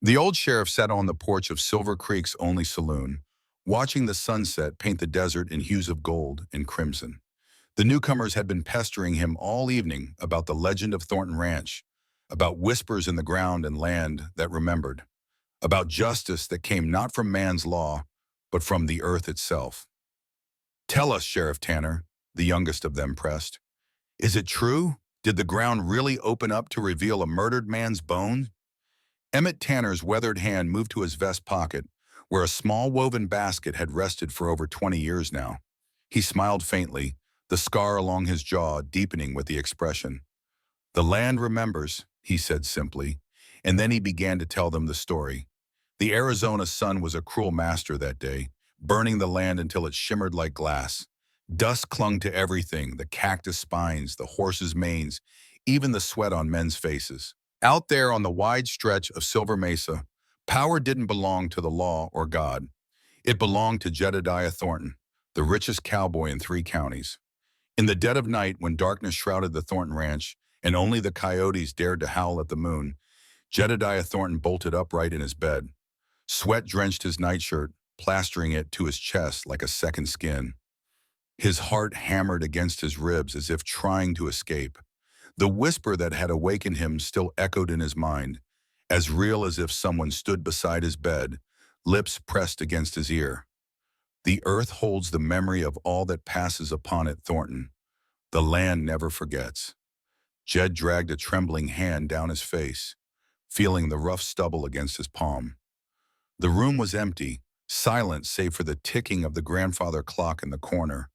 The old sheriff sat on the porch of Silver Creek's only saloon, watching the sunset paint the desert in hues of gold and crimson. The newcomers had been pestering him all evening about the legend of Thornton Ranch, about whispers in the ground and land that remembered, about justice that came not from man's law, but from the earth itself. "Tell us, Sheriff Tanner," the youngest of them pressed. "Is it true? Did the ground really open up to reveal a murdered man's bones?" Emmett Tanner's weathered hand moved to his vest pocket, where a small woven basket had rested for over 20 years now. He smiled faintly, the scar along his jaw deepening with the expression. "The land remembers," he said simply, and then he began to tell them the story. The Arizona sun was a cruel master that day, burning the land until it shimmered like glass. Dust clung to everything, the cactus spines, the horses' manes, even the sweat on men's faces. Out there on the wide stretch of Silver Mesa, power didn't belong to the law or God. It belonged to Jedediah Thornton, the richest cowboy in 3 counties. In the dead of night, when darkness shrouded the Thornton Ranch and only the coyotes dared to howl at the moon, Jedediah Thornton bolted upright in his bed. Sweat drenched his nightshirt, plastering it to his chest like a second skin. His heart hammered against his ribs as if trying to escape. The whisper that had awakened him still echoed in his mind, as real as if someone stood beside his bed, lips pressed against his ear. "The earth holds the memory of all that passes upon it, Thornton. The land never forgets." Jed dragged a trembling hand down his face, feeling the rough stubble against his palm. The room was empty, silent save for the ticking of the grandfather clock in the corner.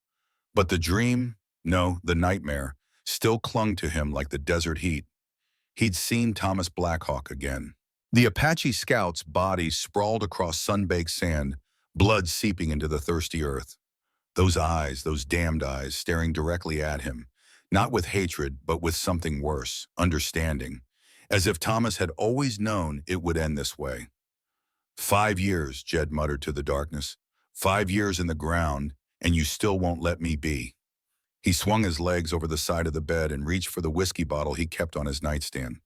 But the dream, no, the nightmare, still clung to him like the desert heat. He'd seen Thomas Blackhawk again. The Apache scout's body sprawled across sun-baked sand, blood seeping into the thirsty earth. Those eyes, those damned eyes, staring directly at him, not with hatred, but with something worse, understanding, as if Thomas had always known it would end this way. "5 years," Jed muttered to the darkness. "5 years in the ground, and you still won't let me be." He swung his legs over the side of the bed and reached for the whiskey bottle he kept on his nightstand.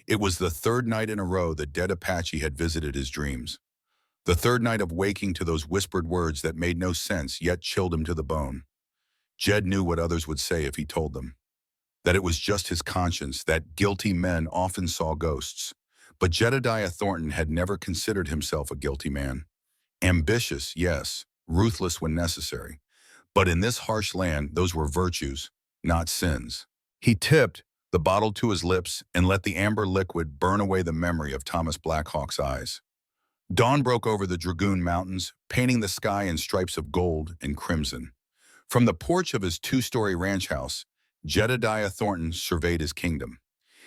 It was the third night in a row the dead Apache had visited his dreams. The third night of waking to those whispered words that made no sense yet chilled him to the bone. Jed knew what others would say if he told them. That it was just his conscience, that guilty men often saw ghosts. But Jedediah Thornton had never considered himself a guilty man. Ambitious, yes, ruthless when necessary. But in this harsh land, those were virtues, not sins. He tipped the bottle to his lips and let the amber liquid burn away the memory of Thomas Blackhawk's eyes. Dawn broke over the Dragoon Mountains, painting the sky in stripes of gold and crimson. From the porch of his 2-story ranch house, Jedediah Thornton surveyed his kingdom.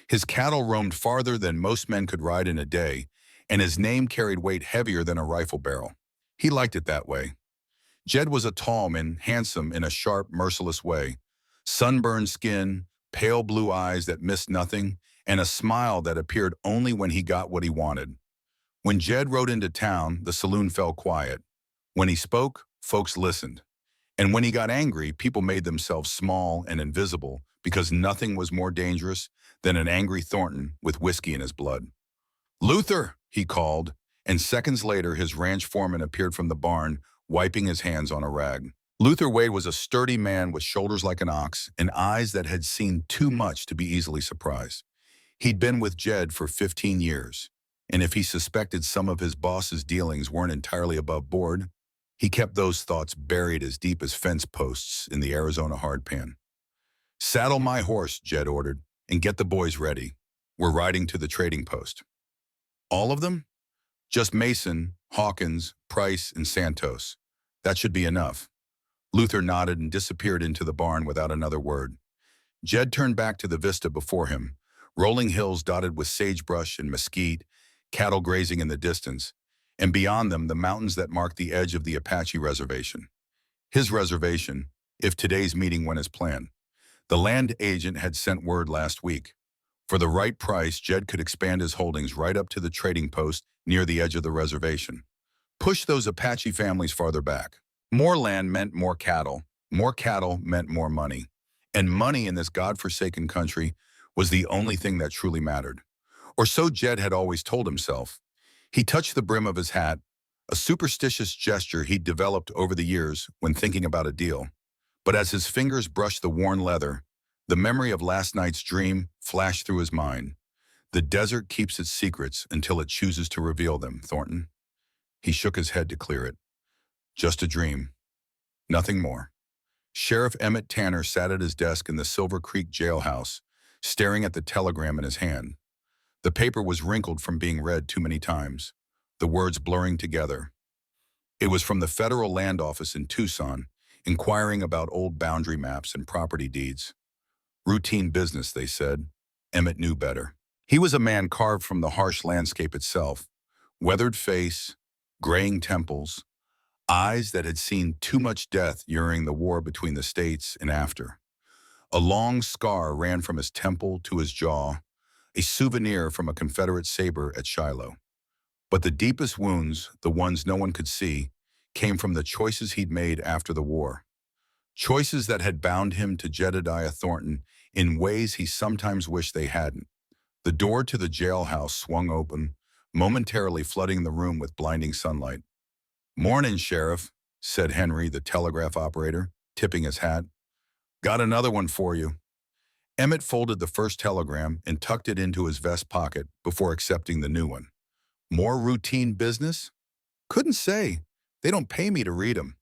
His cattle roamed farther than most men could ride in a day, and his name carried weight heavier than a rifle barrel. He liked it that way. Jed was a tall man, handsome in a sharp, merciless way. Sunburned skin, pale blue eyes that missed nothing, and a smile that appeared only when he got what he wanted. When Jed rode into town, the saloon fell quiet. When he spoke, folks listened. And when he got angry, people made themselves small and invisible because nothing was more dangerous than an angry Thornton with whiskey in his blood. "Luther," he called, and seconds later his ranch foreman appeared from the barn, wiping his hands on a rag. Luther Wade was a sturdy man with shoulders like an ox and eyes that had seen too much to be easily surprised. He'd been with Jed for 15 years, and if he suspected some of his boss's dealings weren't entirely above board, he kept those thoughts buried as deep as fence posts in the Arizona hardpan. "Saddle my horse," Jed ordered, "and get the boys ready. We're riding to the trading post." "All of them?" "Just Mason, Hawkins, Price, and Santos. That should be enough." Luther nodded and disappeared into the barn without another word. Jed turned back to the vista before him, rolling hills dotted with sagebrush and mesquite, cattle grazing in the distance, and beyond them the mountains that marked the edge of the Apache reservation. His reservation, if today's meeting went as planned. The land agent had sent word last week. For the right price, Jed could expand his holdings right up to the trading post near the edge of the reservation. Push those Apache families farther back. More land meant more cattle meant more money. And money in this godforsaken country was the only thing that truly mattered. Or so Jed had always told himself. He touched the brim of his hat, a superstitious gesture he'd developed over the years when thinking about a deal. But as his fingers brushed the worn leather, the memory of last night's dream flashed through his mind. The desert keeps its secrets until it chooses to reveal them, Thornton. He shook his head to clear it. Just a dream. Nothing more. Sheriff Emmett Tanner sat at his desk in the Silver Creek jailhouse, staring at the telegram in his hand. The paper was wrinkled from being read too many times, the words blurring together. It was from the federal land office in Tucson, inquiring about old boundary maps and property deeds. Routine business, they said. Emmett knew better. He was a man carved from the harsh landscape itself. Weathered face, graying temples, eyes that had seen too much death during the war between the states and after. A long scar ran from his temple to his jaw, a souvenir from a Confederate saber at Shiloh. But the deepest wounds, the ones no one could see, came from the choices he'd made after the war. Choices that had bound him to Jedediah Thornton in ways he sometimes wished they hadn't. The door to the jailhouse swung open, momentarily flooding the room with blinding sunlight. "Morning, Sheriff," said Henry, the telegraph operator, tipping his hat. "Got another one for you." Emmett folded the first telegram and tucked it into his vest pocket before accepting the new one. "More routine business?" "Couldn't say. They don't pay me to read 'em."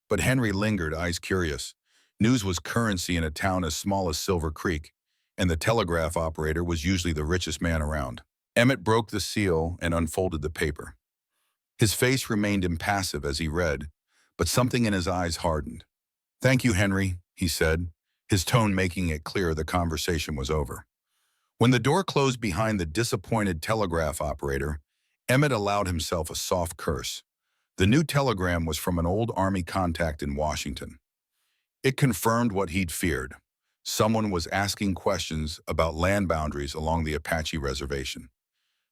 But Henry lingered, eyes curious. News was currency in a town as small as Silver Creek, and the telegraph operator was usually the richest man around. Emmett broke the seal and unfolded the paper. His face remained impassive as he read, but something in his eyes hardened. "Thank you, Henry," he said, his tone making it clear the conversation was over. When the door closed behind the disappointed telegraph operator, Emmett allowed himself a soft curse. The new telegram was from an old Army contact in Washington. It confirmed what he'd feared. Someone was asking questions about land boundaries along the Apache reservation.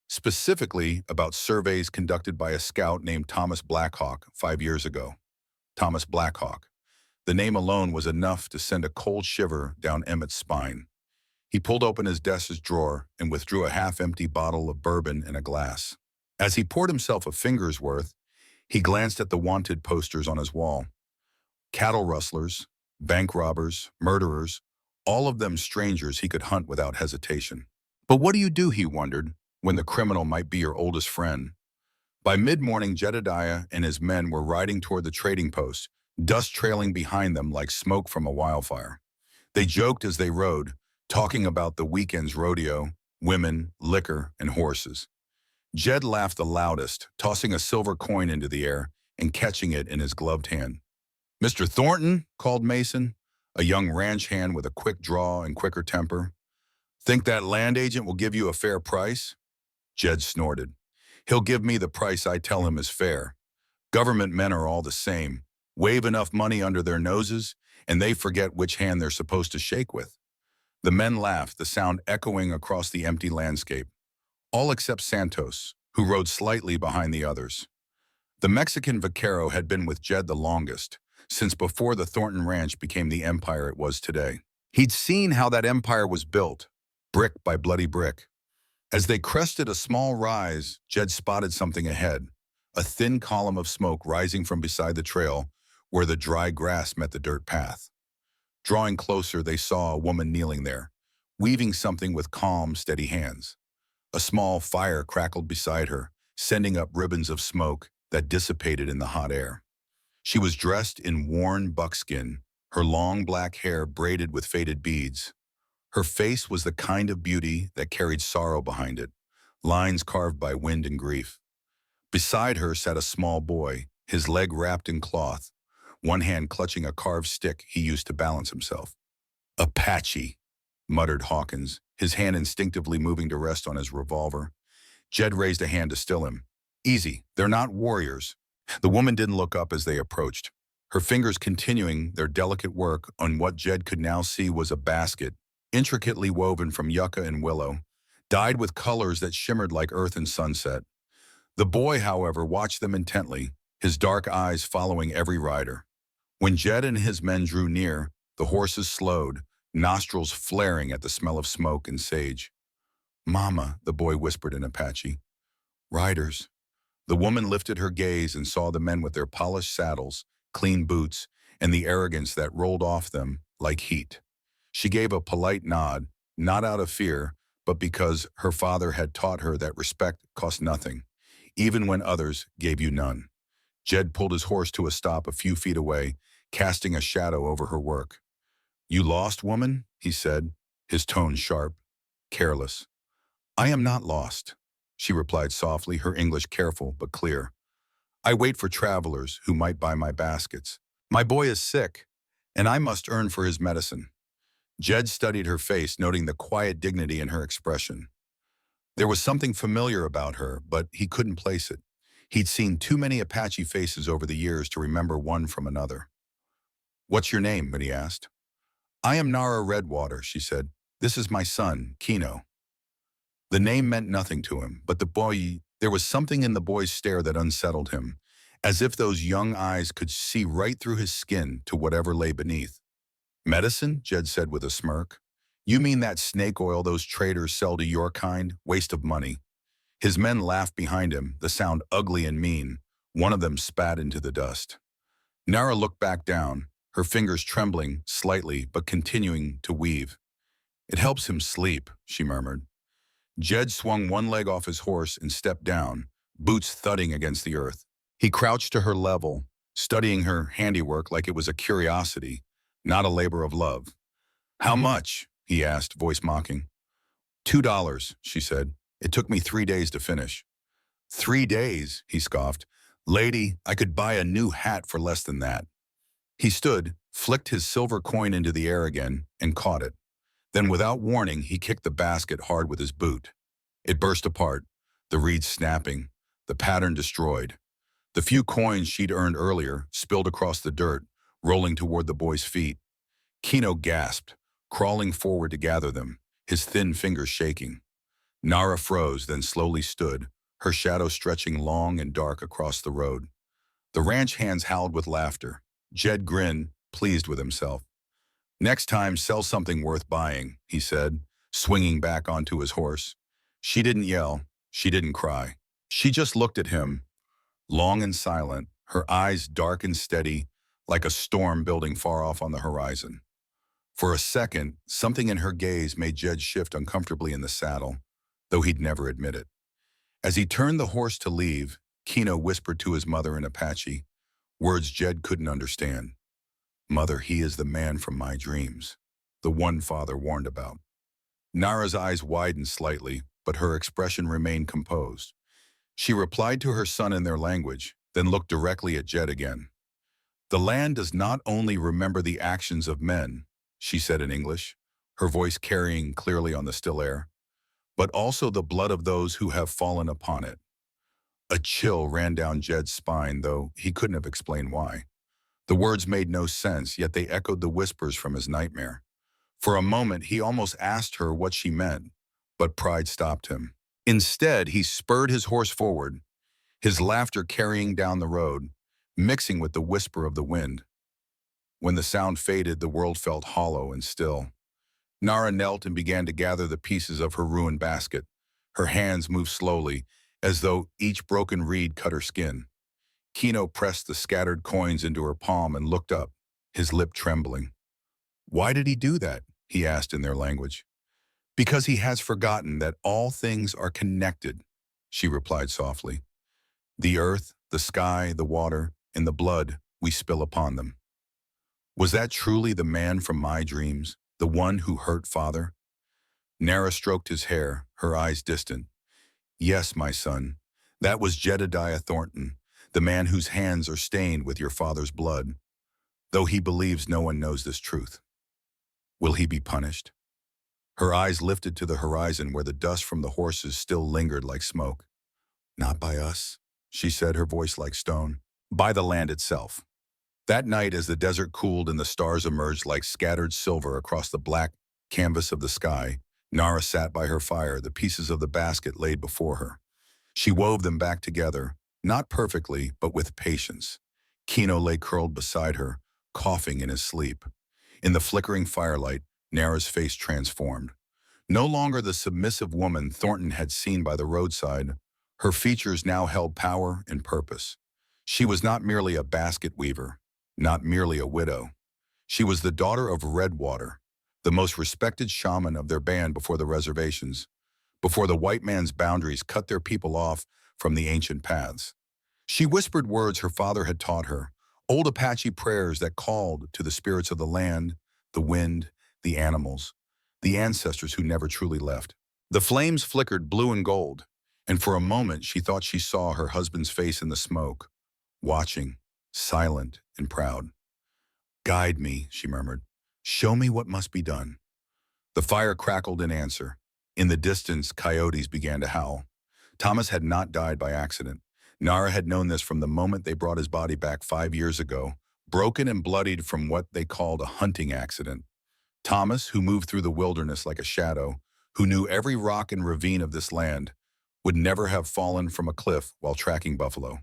Specifically about surveys conducted by a scout named Thomas Blackhawk 5 years ago. Thomas Blackhawk. The name alone was enough to send a cold shiver down Emmett's spine. He pulled open his desk's drawer and withdrew a half-empty bottle of bourbon in a glass. As he poured himself a finger's worth, he glanced at the wanted posters on his wall. Cattle rustlers, bank robbers, murderers, all of them strangers he could hunt without hesitation. But what do you do, he wondered, when the criminal might be your oldest friend? By mid-morning, Jedediah and his men were riding toward the trading post, dust trailing behind them like smoke from a wildfire. They joked as they rode, talking about the weekend's rodeo, women, liquor, and horses. Jed laughed the loudest, tossing a silver coin into the air and catching it in his gloved hand. "Mr. Thornton," called Mason, a young ranch hand with a quick draw and quicker temper. "Think that land agent will give you a fair price?" Jed snorted. "He'll give me the price I tell him is fair. Government men are all the same. Wave enough money under their noses, and they forget which hand they're supposed to shake with." The men laughed, the sound echoing across the empty landscape. All except Santos, who rode slightly behind the others. The Mexican vaquero had been with Jed the longest, since before the Thornton Ranch became the empire it was today. He'd seen how that empire was built, brick by bloody brick. As they crested a small rise, Jed spotted something ahead, a thin column of smoke rising from beside the trail where the dry grass met the dirt path. Drawing closer, they saw a woman kneeling there, weaving something with calm, steady hands. A small fire crackled beside her, sending up ribbons of smoke that dissipated in the hot air. She was dressed in worn buckskin, her long black hair braided with faded beads. Her face was the kind of beauty that carried sorrow behind it, lines carved by wind and grief. Beside her sat a small boy, his leg wrapped in cloth, one hand clutching a carved stick he used to balance himself. "Apache," muttered Hawkins, his hand instinctively moving to rest on his revolver. Jed raised a hand to still him. "Easy, they're not warriors." The woman didn't look up as they approached, her fingers continuing their delicate work on what Jed could now see was a basket, intricately woven from yucca and willow, dyed with colors that shimmered like earth and sunset. The boy, however, watched them intently, his dark eyes following every rider. When Jed and his men drew near, the horses slowed, nostrils flaring at the smell of smoke and sage. "Mama," the boy whispered in Apache. "Riders." The woman lifted her gaze and saw the men with their polished saddles, clean boots, and the arrogance that rolled off them like heat. She gave a polite nod, not out of fear, but because her father had taught her that respect cost nothing, even when others gave you none. Jed pulled his horse to a stop a few feet away, casting a shadow over her work. "You lost, woman?" he said, his tone sharp, careless. "I am not lost," she replied softly, her English careful but clear. "I wait for travelers who might buy my baskets. My boy is sick, and I must earn for his medicine." Jed studied her face, noting the quiet dignity in her expression. There was something familiar about her, but he couldn't place it. He'd seen too many Apache faces over the years to remember one from another. "What's your name?" he asked. "I am Nara Redwater," she said. "This is my son, Kino." The name meant nothing to him, but there was something in the boy's stare that unsettled him, as if those young eyes could see right through his skin to whatever lay beneath. "Medicine?" Jed said with a smirk. "You mean that snake oil those traders sell to your kind? Waste of money." His men laughed behind him, the sound ugly and mean. One of them spat into the dust. Nara looked back down, her fingers trembling slightly but continuing to weave. "It helps him sleep," she murmured. Jed swung one leg off his horse and stepped down, boots thudding against the earth. He crouched to her level, studying her handiwork like it was a curiosity, not a labor of love. "How much?" he asked, voice mocking. $2, she said. "It took me 3 days to finish." "3 days," he scoffed. "Lady, I could buy a new hat for less than that." He stood, flicked his silver coin into the air again, and caught it. Then without warning, he kicked the basket hard with his boot. It burst apart, the reeds snapping, the pattern destroyed. The few coins she'd earned earlier spilled across the dirt, rolling toward the boy's feet. Kino gasped, crawling forward to gather them, his thin fingers shaking. Nara froze, then slowly stood, her shadow stretching long and dark across the road. The ranch hands howled with laughter. Jed grinned, pleased with himself. "Next time, sell something worth buying," he said, swinging back onto his horse. She didn't yell. She didn't cry. She just looked at him, long and silent, her eyes dark and steady, like a storm building far off on the horizon. For a second, something in her gaze made Jed shift uncomfortably in the saddle, though he'd never admit it. As he turned the horse to leave, Kino whispered to his mother in Apache, words Jed couldn't understand. "Mother, he is the man from my dreams, the one father warned about." Nara's eyes widened slightly, but her expression remained composed. She replied to her son in their language, then looked directly at Jed again. "The land does not only remember the actions of men," she said in English, her voice carrying clearly on the still air, "but also the blood of those who have fallen upon it." A chill ran down Jed's spine, though he couldn't have explained why. The words made no sense, yet they echoed the whispers from his nightmare. For a moment, he almost asked her what she meant, but pride stopped him. Instead, he spurred his horse forward, his laughter carrying down the road, mixing with the whisper of the wind. When the sound faded, the world felt hollow and still. Nara knelt and began to gather the pieces of her ruined basket. Her hands moved slowly, as though each broken reed cut her skin. Kino pressed the scattered coins into her palm and looked up, his lip trembling. "Why did he do that?" he asked in their language. "Because he has forgotten that all things are connected," she replied softly. "The earth, the sky, the water, and the blood we spill upon them." Was that truly the man from my dreams, the one who hurt father? Nara stroked his hair, her eyes distant. "Yes, my son, that was Jedediah Thornton, the man whose hands are stained with your father's blood, though he believes no one knows this truth. Will he be punished?" Her eyes lifted to the horizon where the dust from the horses still lingered like smoke. "Not by us," she said, her voice like stone. "By the land itself." That night, as the desert cooled and the stars emerged like scattered silver across the black canvas of the sky, Nara sat by her fire, the pieces of the basket laid before her. She wove them back together, not perfectly, but with patience. Kino lay curled beside her, coughing in his sleep. In the flickering firelight, Nara's face transformed. No longer the submissive woman Thornton had seen by the roadside, Her features now held power and purpose. She was not merely a basket weaver, not merely a widow. She was the daughter of Redwater, the most respected shaman of their band before the reservations, before the white man's boundaries cut their people off from the ancient paths. She whispered words her father had taught her, old Apache prayers that called to the spirits of the land, the wind, the animals, the ancestors who never truly left. The flames flickered blue and gold, and for a moment she thought she saw her husband's face in the smoke, watching, silent and proud. "Guide me," she murmured. "Show me what must be done." The fire crackled in answer. In the distance, coyotes began to howl. Thomas had not died by accident. Nara had known this from the moment they brought his body back 5 years ago, broken and bloodied from what they called a hunting accident. Thomas, who moved through the wilderness like a shadow, who knew every rock and ravine of this land, would never have fallen from a cliff while tracking buffalo,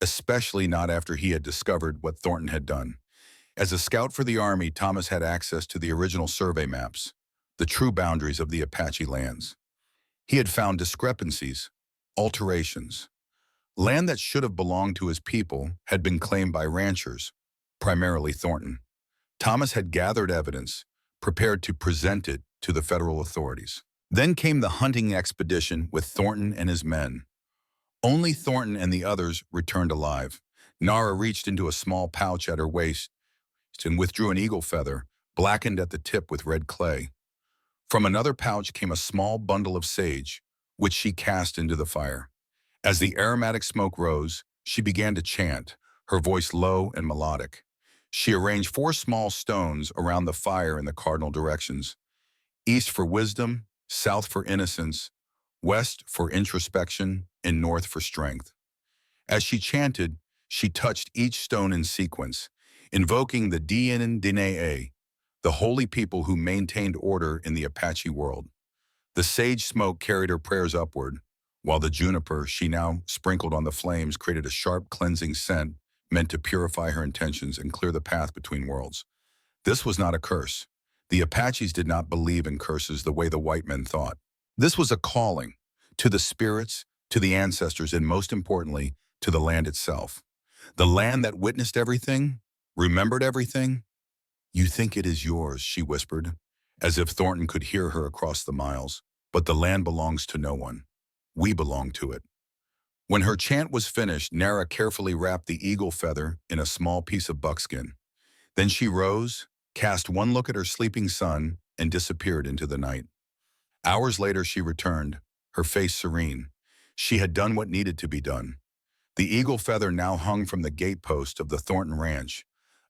especially not after he had discovered what Thornton had done. As a scout for the Army, Thomas had access to the original survey maps, the true boundaries of the Apache lands. He had found discrepancies, alterations. Land that should have belonged to his people had been claimed by ranchers, primarily Thornton. Thomas had gathered evidence, prepared to present it to the federal authorities. Then came the hunting expedition with Thornton and his men. Only Thornton and the others returned alive. Nara reached into a small pouch at her waist and withdrew an eagle feather, blackened at the tip with red clay. From another pouch came a small bundle of sage, which she cast into the fire. As the aromatic smoke rose, she began to chant, her voice low and melodic. She arranged 4 small stones around the fire in the cardinal directions: east for wisdom, south for innocence, west for introspection, and north for strength. As she chanted, she touched each stone in sequence, invoking the Dien Dine, the holy people who maintained order in the Apache world. The sage smoke carried her prayers upward, while the juniper she now sprinkled on the flames created a sharp, cleansing scent meant to purify her intentions and clear the path between worlds. This was not a curse. The Apaches did not believe in curses the way the white men thought. This was a calling to the spirits, to the ancestors, and most importantly, to the land itself. The land that witnessed everything, remembered everything. "You think it is yours," she whispered, as if Thornton could hear her across the miles. "But the land belongs to no one. We belong to it." When her chant was finished, Nara carefully wrapped the eagle feather in a small piece of buckskin. Then she rose, cast one look at her sleeping son, and disappeared into the night. Hours later she returned, her face serene. She had done what needed to be done. The eagle feather now hung from the gatepost of the Thornton Ranch,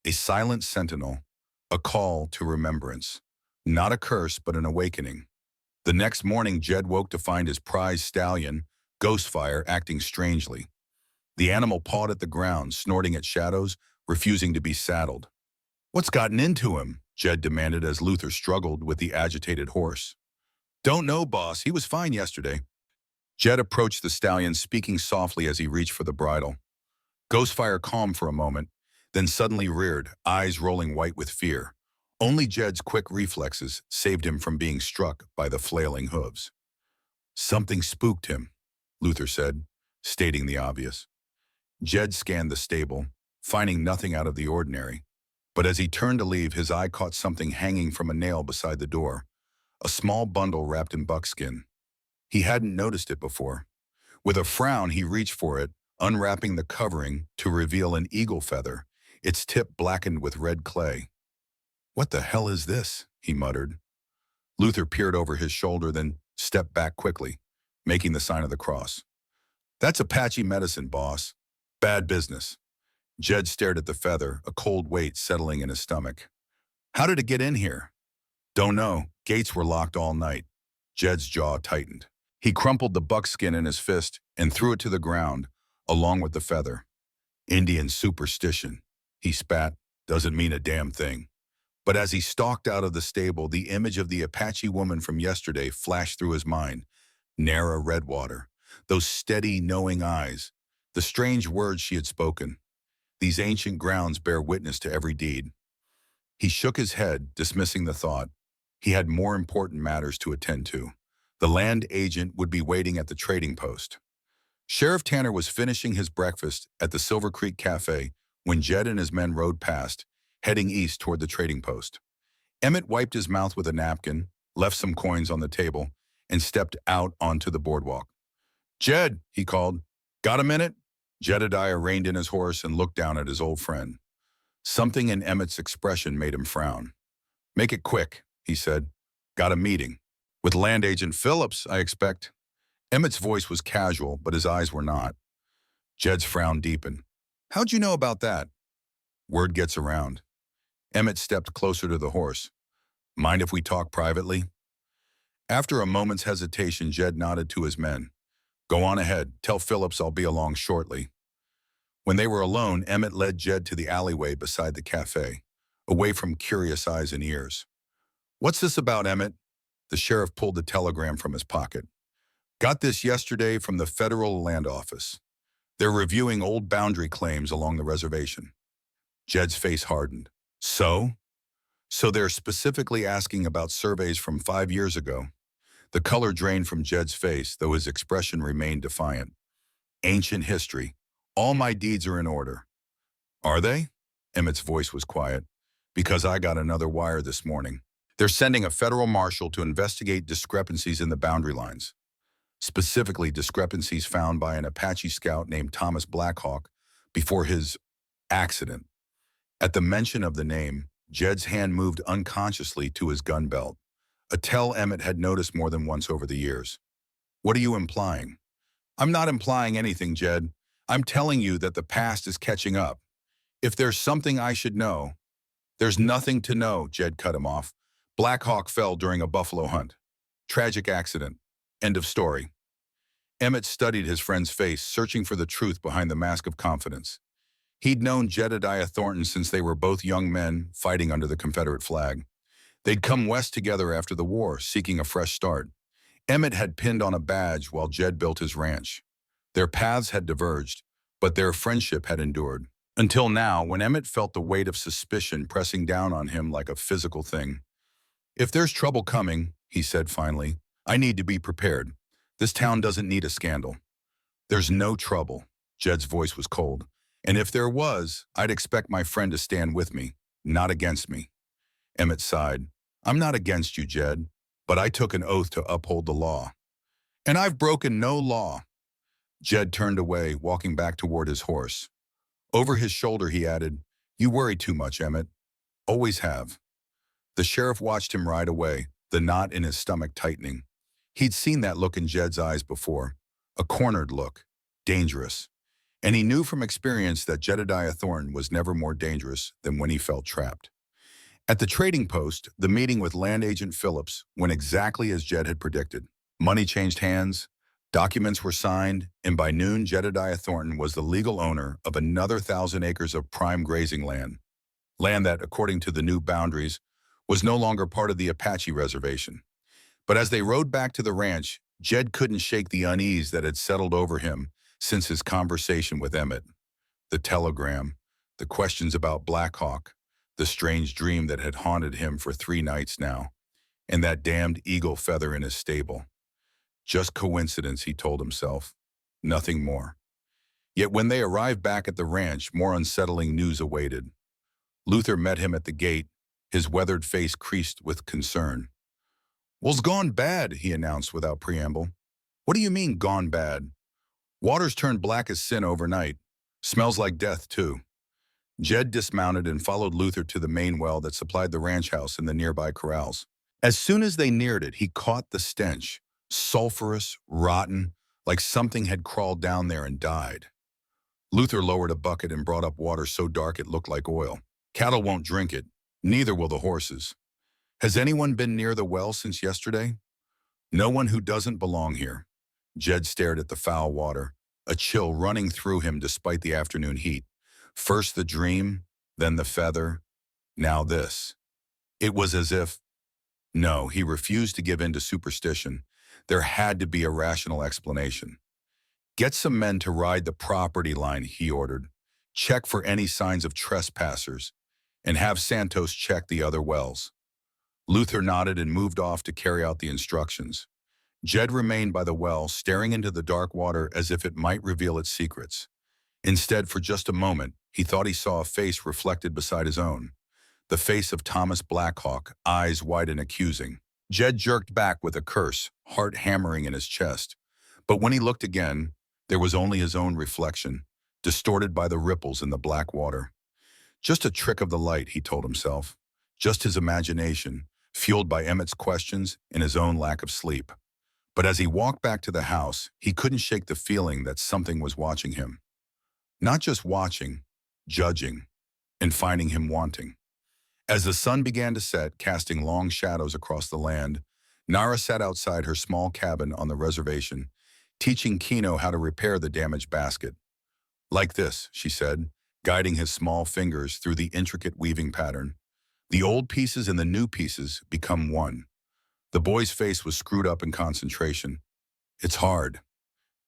a silent sentinel, a call to remembrance. Not a curse, but an awakening. The next morning, Jed woke to find his prized stallion, Ghostfire, acting strangely. The animal pawed at the ground, snorting at shadows, refusing to be saddled. "What's gotten into him?" Jed demanded as Luther struggled with the agitated horse. "Don't know, boss. He was fine yesterday." Jed approached the stallion, speaking softly as he reached for the bridle. Ghostfire calmed for a moment, then suddenly reared, eyes rolling white with fear. Only Jed's quick reflexes saved him from being struck by the flailing hooves. "Something spooked him," Luther said, stating the obvious. Jed scanned the stable, finding nothing out of the ordinary. But as he turned to leave, his eye caught something hanging from a nail beside the door, a small bundle wrapped in buckskin. He hadn't noticed it before. With a frown, he reached for it, unwrapping the covering to reveal an eagle feather, its tip blackened with red clay. "What the hell is this?" he muttered. Luther peered over his shoulder, then stepped back quickly, making the sign of the cross. "That's Apache medicine, boss. Bad business." Jed stared at the feather, a cold weight settling in his stomach. "How did it get in here?" "Don't know. Gates were locked all night." Jed's jaw tightened. He crumpled the buckskin in his fist and threw it to the ground, along with the feather. "Indian superstition," he spat. "Doesn't mean a damn thing." But as he stalked out of the stable, the image of the Apache woman from yesterday flashed through his mind. Nara Redwater. Those steady, knowing eyes. The strange words she had spoken. These ancient grounds bear witness to every deed. He shook his head, dismissing the thought. He had more important matters to attend to. The land agent would be waiting at the trading post. Sheriff Tanner was finishing his breakfast at the Silver Creek Cafe when Jed and his men rode past, heading east toward the trading post. Emmett wiped his mouth with a napkin, left some coins on the table, and stepped out onto the boardwalk. "Jed," he called, "got a minute?" Jedediah reined in his horse and looked down at his old friend. Something in Emmett's expression made him frown. "Make it quick," he said. "Got a meeting. With Land Agent Phillips, I expect." Emmett's voice was casual, but his eyes were not. Jed's frown deepened. "How'd you know about that?" "Word gets around." Emmett stepped closer to the horse. "Mind if we talk privately?" After a moment's hesitation, Jed nodded to his men. "Go on ahead. Tell Phillips I'll be along shortly." When they were alone, Emmett led Jed to the alleyway beside the cafe, away from curious eyes and ears. "What's this about, Emmett?" The sheriff pulled the telegram from his pocket. "Got this yesterday from the Federal Land Office. They're reviewing old boundary claims along the reservation." Jed's face hardened. "So? So they're specifically asking about surveys from 5 years ago." The color drained from Jed's face, though his expression remained defiant. "Ancient history. All my deeds are in order." "Are they?" Emmett's voice was quiet. "Because I got another wire this morning. They're sending a federal marshal to investigate discrepancies in the boundary lines. Specifically, discrepancies found by an Apache scout named Thomas Blackhawk before his accident." At the mention of the name, Jed's hand moved unconsciously to his gun belt, a tell Emmett had noticed more than once over the years. "What are you implying?" "I'm not implying anything, Jed. I'm telling you that the past is catching up. If there's something I should know—" "There's nothing to know," Jed cut him off. "Blackhawk fell during a buffalo hunt. Tragic accident. End of story." Emmett studied his friend's face, searching for the truth behind the mask of confidence. He'd known Jedediah Thornton since they were both young men fighting under the Confederate flag. They'd come west together after the war, seeking a fresh start. Emmett had pinned on a badge while Jed built his ranch. Their paths had diverged, but their friendship had endured. Until now, when Emmett felt the weight of suspicion pressing down on him like a physical thing. "If there's trouble coming," he said finally, "I need to be prepared. This town doesn't need a scandal." "There's no trouble." Jed's voice was cold. "And if there was, I'd expect my friend to stand with me, not against me." Emmett sighed. "I'm not against you, Jed, but I took an oath to uphold the law." "And I've broken no law." Jed turned away, walking back toward his horse. Over his shoulder, he added, "You worry too much, Emmett. Always have." The sheriff watched him ride away, the knot in his stomach tightening. He'd seen that look in Jed's eyes before, a cornered look, dangerous. And he knew from experience that Jedediah Thornton was never more dangerous than when he felt trapped. At the trading post, the meeting with Land Agent Phillips went exactly as Jed had predicted. Money changed hands, documents were signed, and by noon, Jedediah Thornton was the legal owner of another 1,000 acres of prime grazing land. Land that, according to the new boundaries, was no longer part of the Apache reservation. But as they rode back to the ranch, Jed couldn't shake the unease that had settled over him since his conversation with Emmett. The telegram, the questions about Blackhawk, the strange dream that had haunted him for 3 nights now, and that damned eagle feather in his stable. Just coincidence, he told himself. Nothing more. Yet when they arrived back at the ranch, more unsettling news awaited. Luther met him at the gate, his weathered face creased with concern. "Well's gone bad," he announced without preamble. "What do you mean, gone bad?" "Water's turned black as sin overnight. Smells like death, too." Jed dismounted and followed Luther to the main well that supplied the ranch house and the nearby corrals. As soon as they neared it, he caught the stench, sulfurous, rotten, like something had crawled down there and died. Luther lowered a bucket and brought up water so dark it looked like oil. "Cattle won't drink it. Neither will the horses." "Has anyone been near the well since yesterday?" "No one who doesn't belong here." Jed stared at the foul water, a chill running through him despite the afternoon heat. First the dream, then the feather, now this. It was as if— No, he refused to give in to superstition. There had to be a rational explanation. "Get some men to ride the property line," he ordered. "Check for any signs of trespassers, and have Santos check the other wells." Luther nodded and moved off to carry out the instructions. Jed remained by the well, staring into the dark water as if it might reveal its secrets. Instead, for just a moment, he thought he saw a face reflected beside his own. The face of Thomas Blackhawk, eyes wide and accusing. Jed jerked back with a curse, heart hammering in his chest. But when he looked again, there was only his own reflection, distorted by the ripples in the black water. Just a trick of the light, he told himself. Just his imagination, fueled by Emmett's questions and his own lack of sleep. But as he walked back to the house, he couldn't shake the feeling that something was watching him. Not just watching, judging, and finding him wanting. As the sun began to set, casting long shadows across the land, Nara sat outside her small cabin on the reservation, teaching Kino how to repair the damaged basket. Like this, she said, guiding his small fingers through the intricate weaving pattern. The old pieces and the new pieces become one. The boy's face was screwed up in concentration. It's hard.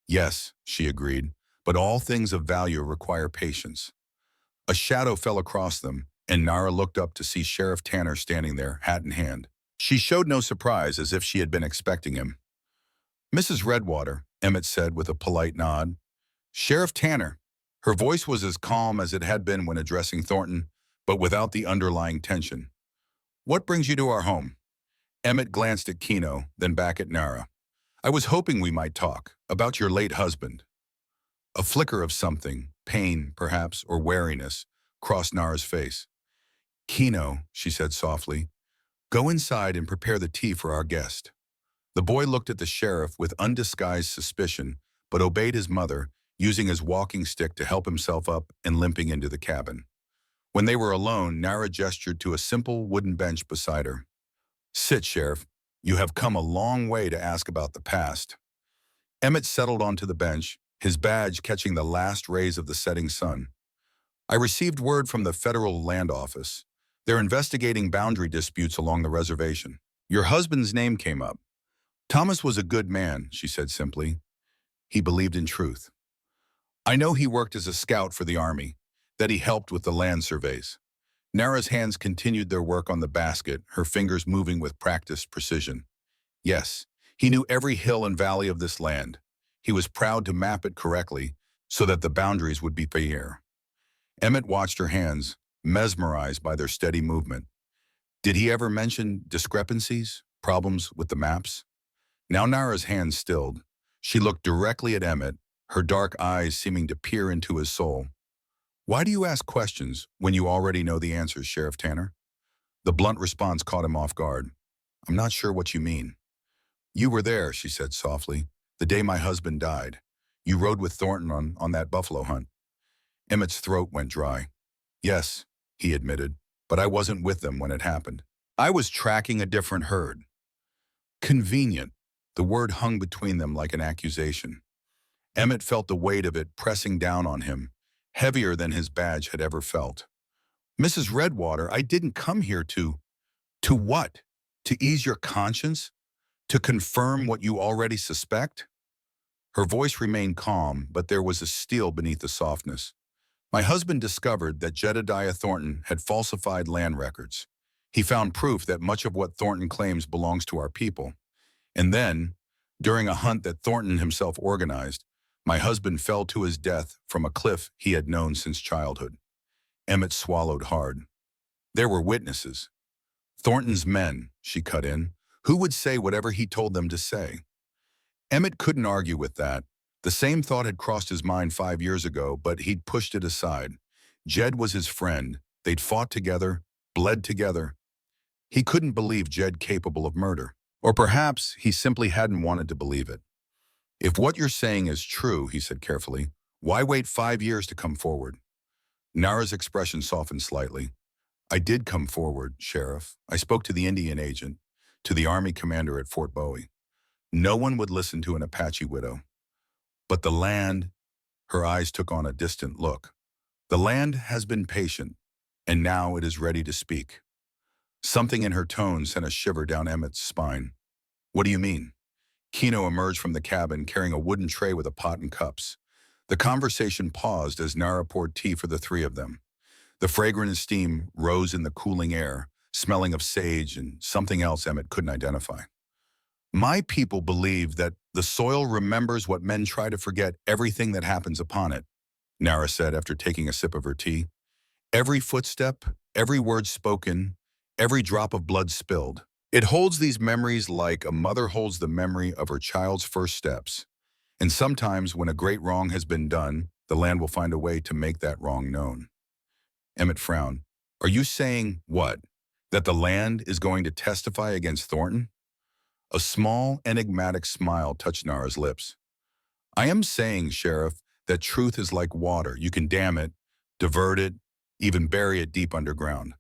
Yes, she agreed, but all things of value require patience. A shadow fell across them, and Nara looked up to see Sheriff Tanner standing there, hat in hand. She showed no surprise, as if she had been expecting him. "Mrs. Redwater," Emmett said with a polite nod. "Sheriff Tanner." Her voice was as calm as it had been when addressing Thornton, but without the underlying tension. "What brings you to our home?" Emmett glanced at Kino, then back at Nara. "I was hoping we might talk about your late husband." A flicker of something, pain, perhaps, or wariness, crossed Nara's face. "Kino," she said softly, "go inside and prepare the tea for our guest." The boy looked at the sheriff with undisguised suspicion, but obeyed his mother, using his walking stick to help himself up and limping into the cabin. When they were alone, Nara gestured to a simple wooden bench beside her. "Sit, Sheriff. You have come a long way to ask about the past." Emmett settled onto the bench, his badge catching the last rays of the setting sun. "I received word from the Federal Land Office. They're investigating boundary disputes along the reservation. Your husband's name came up. Thomas was a good man," she said simply. "He believed in truth. I know he worked as a scout for the Army, that he helped with the land surveys." Nara's hands continued their work on the basket, her fingers moving with practiced precision. "Yes, he knew every hill and valley of this land. He was proud to map it correctly so that the boundaries would be fair." Emmett watched her hands, mesmerized by their steady movement. "Did he ever mention discrepancies, problems with the maps?" Now Nara's hands stilled. She looked directly at Emmett, her dark eyes seeming to peer into his soul. "Why do you ask questions when you already know the answers, Sheriff Tanner?" The blunt response caught him off guard. "I'm not sure what you mean." "You were there," she said softly, "the day my husband died. You rode with Thornton on that buffalo hunt." Emmett's throat went dry. "Yes," he admitted, "but I wasn't with them when it happened. I was tracking a different herd." Convenient. The word hung between them like an accusation. Emmett felt the weight of it pressing down on him, heavier than his badge had ever felt. "Mrs. Redwater, I didn't come here to..." "To what? To ease your conscience? To confirm what you already suspect?" Her voice remained calm, but there was a steel beneath the softness. "My husband discovered that Jedediah Thornton had falsified land records. He found proof that much of what Thornton claims belongs to our people. And then, during a hunt that Thornton himself organized, my husband fell to his death from a cliff he had known since childhood." Emmett swallowed hard. "There were witnesses." "Thornton's men," she cut in. "Who would say whatever he told them to say?" Emmett couldn't argue with that. The same thought had crossed his mind 5 years ago, but he'd pushed it aside. Jed was his friend. They'd fought together, bled together. He couldn't believe Jed capable of murder. Or perhaps he simply hadn't wanted to believe it. "If what you're saying is true," he said carefully, "why wait 5 years to come forward?" Nara's expression softened slightly. "I did come forward, Sheriff. I spoke to the Indian agent, to the Army commander at Fort Bowie. No one would listen to an Apache widow. But the land..." Her eyes took on a distant look. "The land has been patient, and now it is ready to speak." Something in her tone sent a shiver down Emmett's spine. "What do you mean?" Kino emerged from the cabin carrying a wooden tray with a pot and cups. The conversation paused as Nara poured tea for the three of them. The fragrant steam rose in the cooling air, smelling of sage and something else Emmett couldn't identify. My people believe that the soil remembers what men try to forget everything that happens upon it, Nara said after taking a sip of her tea. Every footstep, every word spoken, every drop of blood spilled. It holds these memories like a mother holds the memory of her child's first steps. And sometimes when a great wrong has been done, the land will find a way to make that wrong known. Emmett frowned. Are you saying what? That the land is going to testify against Thornton? A small, enigmatic smile touched Nara's lips. I am saying, Sheriff, that truth is like water. You can dam it, divert it, even bury it deep underground.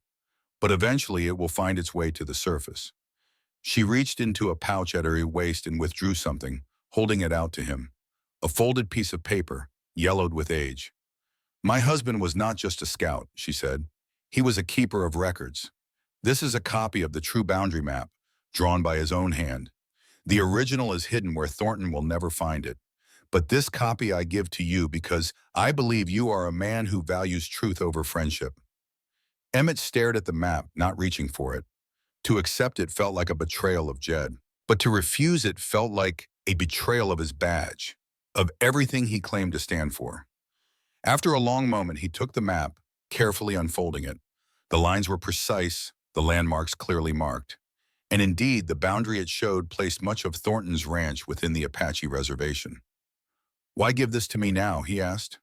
But eventually it will find its way to the surface. She reached into a pouch at her waist and withdrew something, holding it out to him. A folded piece of paper, yellowed with age. My husband was not just a scout, she said. He was a keeper of records. This is a copy of the true boundary map, drawn by his own hand. The original is hidden where Thornton will never find it. But this copy I give to you because I believe you are a man who values truth over friendship. Emmett stared at the map, not reaching for it. To accept it felt like a betrayal of Jed, but to refuse it felt like a betrayal of his badge, of everything he claimed to stand for. After a long moment, he took the map, carefully unfolding it. The lines were precise, the landmarks clearly marked. And indeed, the boundary it showed placed much of Thornton's ranch within the Apache reservation. Why give this to me now, he asked.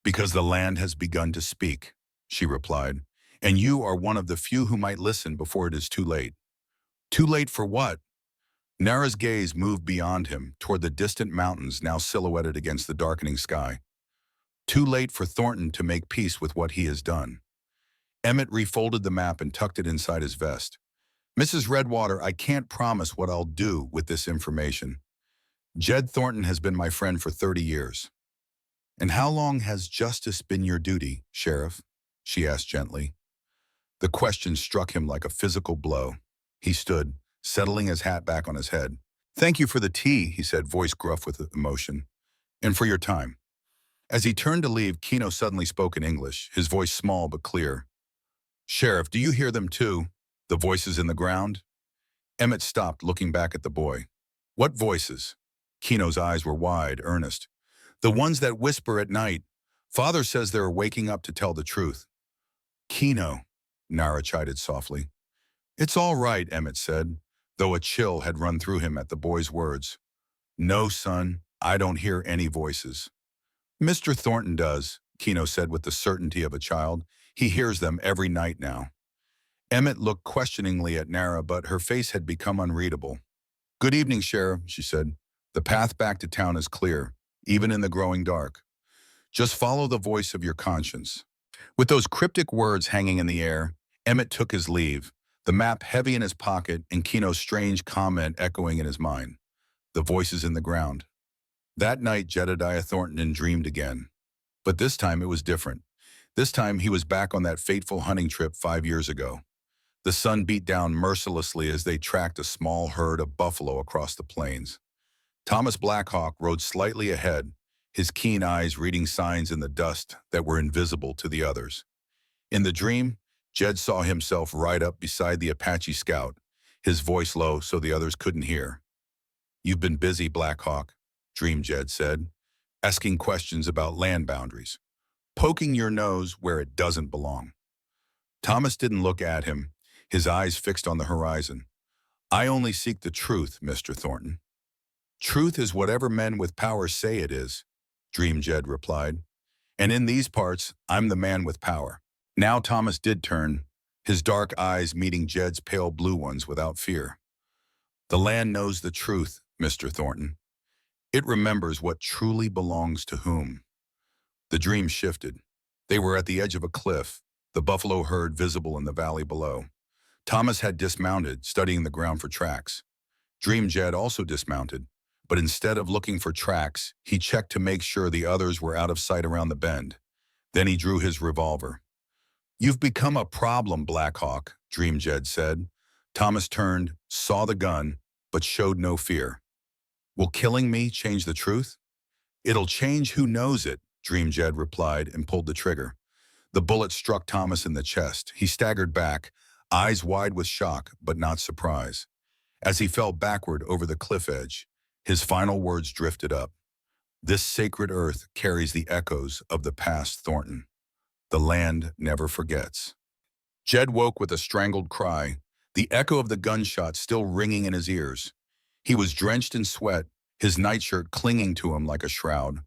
Because the land has begun to speak, she replied, and you are one of the few who might listen before it is too late. Too late for what? Nara's gaze moved beyond him, toward the distant mountains now silhouetted against the darkening sky. Too late for Thornton to make peace with what he has done. Emmett refolded the map and tucked it inside his vest. Mrs. Redwater, I can't promise what I'll do with this information. Jed Thornton has been my friend for 30 years. And how long has justice been your duty, Sheriff? She asked gently. The question struck him like a physical blow. He stood, settling his hat back on his head. Thank you for the tea, he said, voice gruff with emotion. And for your time. As he turned to leave, Kino suddenly spoke in English, his voice small but clear. Sheriff, do you hear them too? The voices in the ground? Emmett stopped, looking back at the boy. What voices? Kino's eyes were wide, earnest. The ones that whisper at night. Father says they're waking up to tell the truth. Kino, Nara chided softly. It's all right, Emmett said, though a chill had run through him at the boy's words. No, son, I don't hear any voices. Mr. Thornton does, Kino said with the certainty of a child. He hears them every night now. Emmett looked questioningly at Nara, but her face had become unreadable. Good evening, Sheriff, she said. The path back to town is clear, even in the growing dark. Just follow the voice of your conscience. With those cryptic words hanging in the air, Emmett took his leave, the map heavy in his pocket and Kino's strange comment echoing in his mind. The voices in the ground. That night, Jedediah Thornton dreamed again. But this time it was different. This time he was back on that fateful hunting trip 5 years ago. The sun beat down mercilessly as they tracked a small herd of buffalo across the plains. Thomas Blackhawk rode slightly ahead, his keen eyes reading signs in the dust that were invisible to the others. In the dream, Jed saw himself right up beside the Apache scout, his voice low so the others couldn't hear. You've been busy, Blackhawk, Dream Jed said, asking questions about land boundaries, poking your nose where it doesn't belong. Thomas didn't look at him, his eyes fixed on the horizon. I only seek the truth, Mr. Thornton. Truth is whatever men with power say it is, Dream Jed replied. And in these parts, I'm the man with power. Now Thomas did turn, his dark eyes meeting Jed's pale blue ones without fear. The land knows the truth, Mr. Thornton. It remembers what truly belongs to whom. The dream shifted. They were at the edge of a cliff, the buffalo herd visible in the valley below. Thomas had dismounted, studying the ground for tracks. Dream Jed also dismounted, but instead of looking for tracks, he checked to make sure the others were out of sight around the bend. Then he drew his revolver. You've become a problem, Blackhawk, Dream Jed said. Thomas turned, saw the gun, but showed no fear. Will killing me change the truth? It'll change who knows it, Dream Jed replied and pulled the trigger. The bullet struck Thomas in the chest. He staggered back, eyes wide with shock, but not surprise. As he fell backward over the cliff edge, his final words drifted up. This sacred earth carries the echoes of the past, Thornton. The land never forgets. Jed woke with a strangled cry, the echo of the gunshot still ringing in his ears. He was drenched in sweat, his nightshirt clinging to him like a shroud.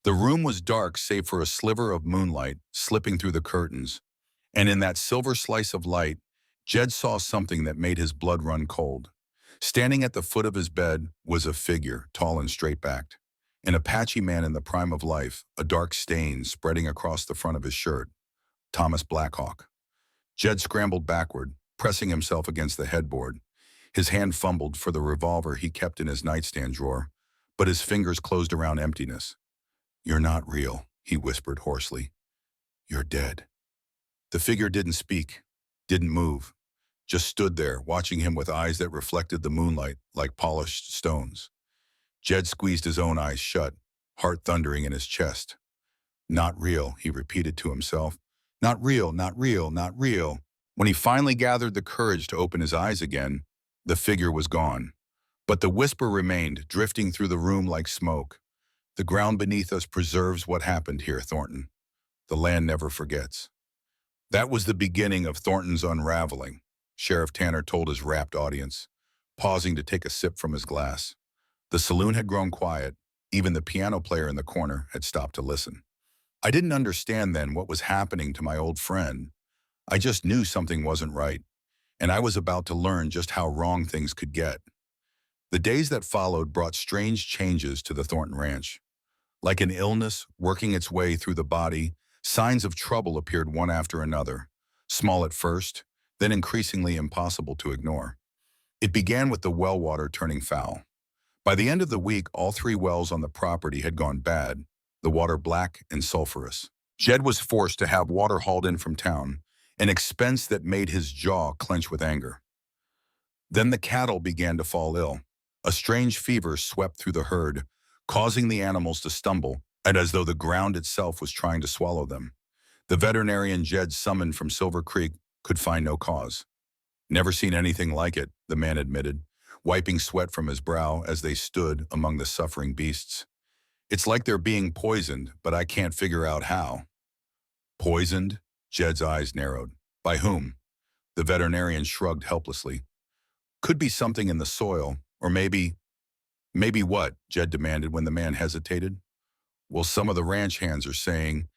The room was dark save for a sliver of moonlight slipping through the curtains. And in that silver slice of light, Jed saw something that made his blood run cold. Standing at the foot of his bed was a figure, tall and straight-backed. An Apache man in the prime of life, a dark stain spreading across the front of his shirt. Thomas Blackhawk. Jed scrambled backward, pressing himself against the headboard. His hand fumbled for the revolver he kept in his nightstand drawer, but his fingers closed around emptiness. "You're not real," he whispered hoarsely. "You're dead." The figure didn't speak, didn't move, just stood there, watching him with eyes that reflected the moonlight like polished stones. Jed squeezed his own eyes shut, heart thundering in his chest. "Not real," he repeated to himself. "Not real, not real, not real." When he finally gathered the courage to open his eyes again, the figure was gone. But the whisper remained, drifting through the room like smoke. "The ground beneath us preserves what happened here, Thornton. The land never forgets." That was the beginning of Thornton's unraveling, Sheriff Tanner told his rapt audience, pausing to take a sip from his glass. The saloon had grown quiet. Even the piano player in the corner had stopped to listen. "I didn't understand then what was happening to my old friend. I just knew something wasn't right, and I was about to learn just how wrong things could get." The days that followed brought strange changes to the Thornton Ranch. Like an illness working its way through the body, signs of trouble appeared one after another, small at first, then increasingly impossible to ignore. It began with the well water turning foul. By the end of the week, all 3 wells on the property had gone bad, the water black and sulfurous. Jed was forced to have water hauled in from town, an expense that made his jaw clench with anger. Then the cattle began to fall ill. A strange fever swept through the herd, causing the animals to stumble, and as though the ground itself was trying to swallow them. The veterinarian Jed summoned from Silver Creek could find no cause. "Never seen anything like it," the man admitted, wiping sweat from his brow as they stood among the suffering beasts. "It's like they're being poisoned, but I can't figure out how." "Poisoned?" Jed's eyes narrowed. "By whom?" The veterinarian shrugged helplessly. "Could be something in the soil, or maybe—" "Maybe what?" Jed demanded when the man hesitated. "Well, some of the ranch hands are saying—"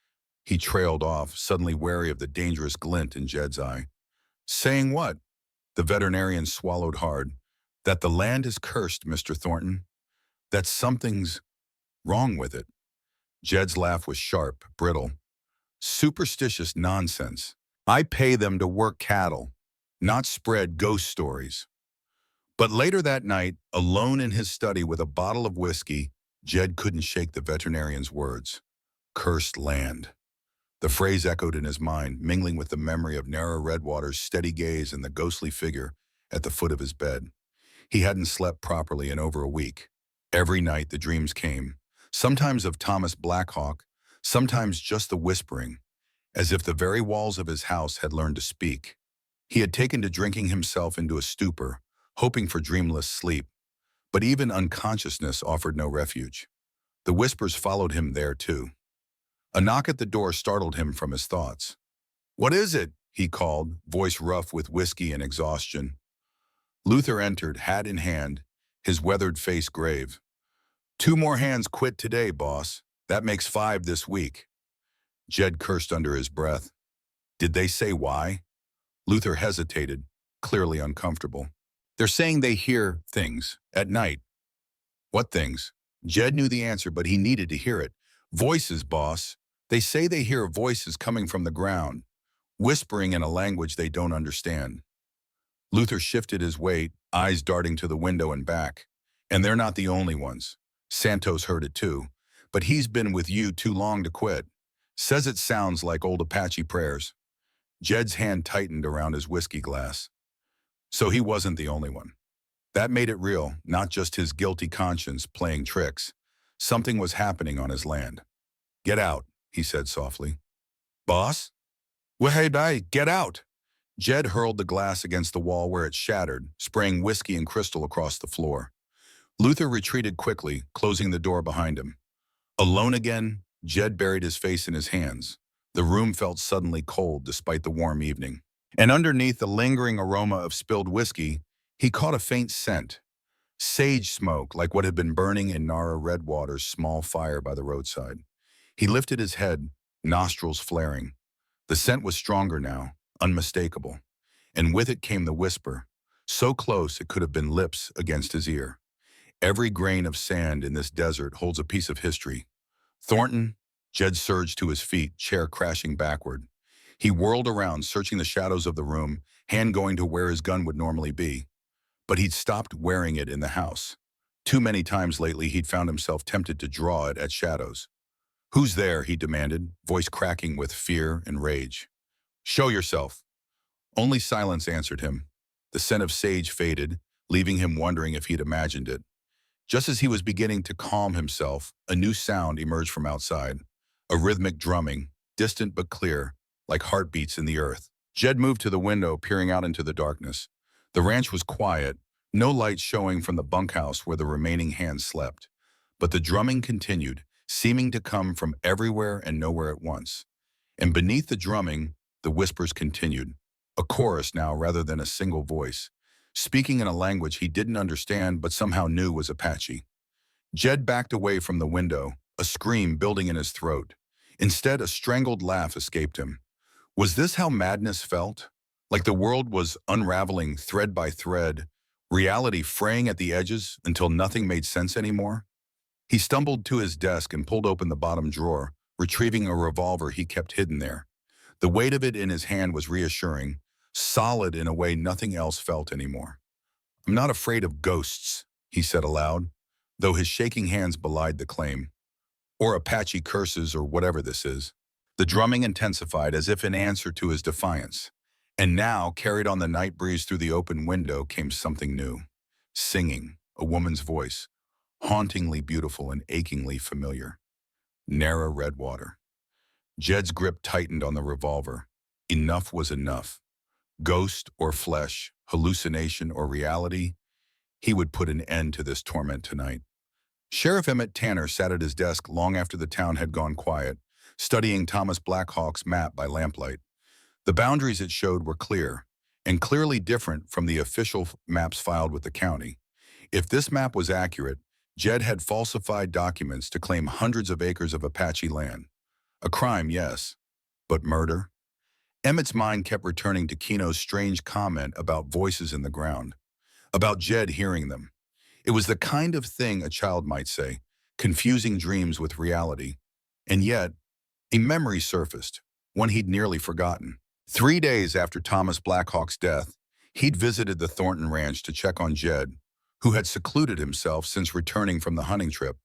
He trailed off, suddenly wary of the dangerous glint in Jed's eye. "Saying what?" The veterinarian swallowed hard. "That the land is cursed, Mr. Thornton. That something's wrong with it." Jed's laugh was sharp, brittle. "Superstitious nonsense. I pay them to work cattle, not spread ghost stories." But later that night, alone in his study with a bottle of whiskey, Jed couldn't shake the veterinarian's words. Cursed land. The phrase echoed in his mind, mingling with the memory of Nara Redwater's steady gaze and the ghostly figure at the foot of his bed. He hadn't slept properly in over a week. Every night the dreams came, sometimes of Thomas Blackhawk, sometimes just the whispering, as if the very walls of his house had learned to speak. He had taken to drinking himself into a stupor, hoping for dreamless sleep, but even unconsciousness offered no refuge. The whispers followed him there too. A knock at the door startled him from his thoughts. "What is it?" he called, voice rough with whiskey and exhaustion. Luther entered, hat in hand, his weathered face grave. "2 more hands quit today, boss. That makes 5 this week." Jed cursed under his breath. "Did they say why?" Luther hesitated, clearly uncomfortable. "They're saying they hear things at night." "What things?" Jed knew the answer, but he needed to hear it. "Voices, boss. They say they hear voices coming from the ground, whispering in a language they don't understand." Luther shifted his weight, eyes darting to the window and back. "And they're not the only ones. Santos heard it too, but he's been with you too long to quit. Says it sounds like old Apache prayers." Jed's hand tightened around his whiskey glass. So he wasn't the only one. That made it real, not just his guilty conscience playing tricks. Something was happening on his land. "Get out," he said softly. "Boss?" "Well, hey, get out." Jed hurled the glass against the wall where it shattered, spraying whiskey and crystal across the floor. Luther retreated quickly, closing the door behind him. Alone again, Jed buried his face in his hands. The room felt suddenly cold despite the warm evening. And underneath the lingering aroma of spilled whiskey, he caught a faint scent. Sage smoke, like what had been burning in Nara Redwater's small fire by the roadside. He lifted his head, nostrils flaring. The scent was stronger now, unmistakable. And with it came the whisper, so close it could have been lips against his ear. Every grain of sand in this desert holds a piece of history. Thornton, Jed surged to his feet, chair crashing backward. He whirled around, searching the shadows of the room, hand going to where his gun would normally be. But he'd stopped wearing it in the house. Too many times lately he'd found himself tempted to draw it at shadows. "Who's there?" he demanded, voice cracking with fear and rage. "Show yourself." Only silence answered him. The scent of sage faded, leaving him wondering if he'd imagined it. Just as he was beginning to calm himself, a new sound emerged from outside. A rhythmic drumming, distant but clear, like heartbeats in the earth. Jed moved to the window, peering out into the darkness. The ranch was quiet, no light showing from the bunkhouse where the remaining hands slept. But the drumming continued, seeming to come from everywhere and nowhere at once. And beneath the drumming, the whispers continued. A chorus now rather than a single voice, speaking in a language he didn't understand but somehow knew was Apache. Jed backed away from the window, a scream building in his throat. Instead, a strangled laugh escaped him. Was this how madness felt? Like the world was unraveling thread by thread, reality fraying at the edges until nothing made sense anymore? He stumbled to his desk and pulled open the bottom drawer, retrieving a revolver he kept hidden there. The weight of it in his hand was reassuring, solid in a way nothing else felt anymore. "I'm not afraid of ghosts," he said aloud, though his shaking hands belied the claim. "Or Apache curses or whatever this is." The drumming intensified as if in answer to his defiance. And now, carried on the night breeze through the open window, came something new. Singing, a woman's voice, hauntingly beautiful and achingly familiar. Nara Redwater. Jed's grip tightened on the revolver. Enough was enough. Ghost or flesh, hallucination or reality, he would put an end to this torment tonight. Sheriff Emmett Tanner sat at his desk long after the town had gone quiet, studying Thomas Blackhawk's map by lamplight. The boundaries it showed were clear, and clearly different from the official maps filed with the county. If this map was accurate, Jed had falsified documents to claim hundreds of acres of Apache land. A crime, yes, but murder? Emmett's mind kept returning to Keno's strange comment about voices in the ground, about Jed hearing them. It was the kind of thing a child might say, confusing dreams with reality. And yet, a memory surfaced, one he'd nearly forgotten. 3 days after Thomas Blackhawk's death, he'd visited the Thornton Ranch to check on Jed, who had secluded himself since returning from the hunting trip.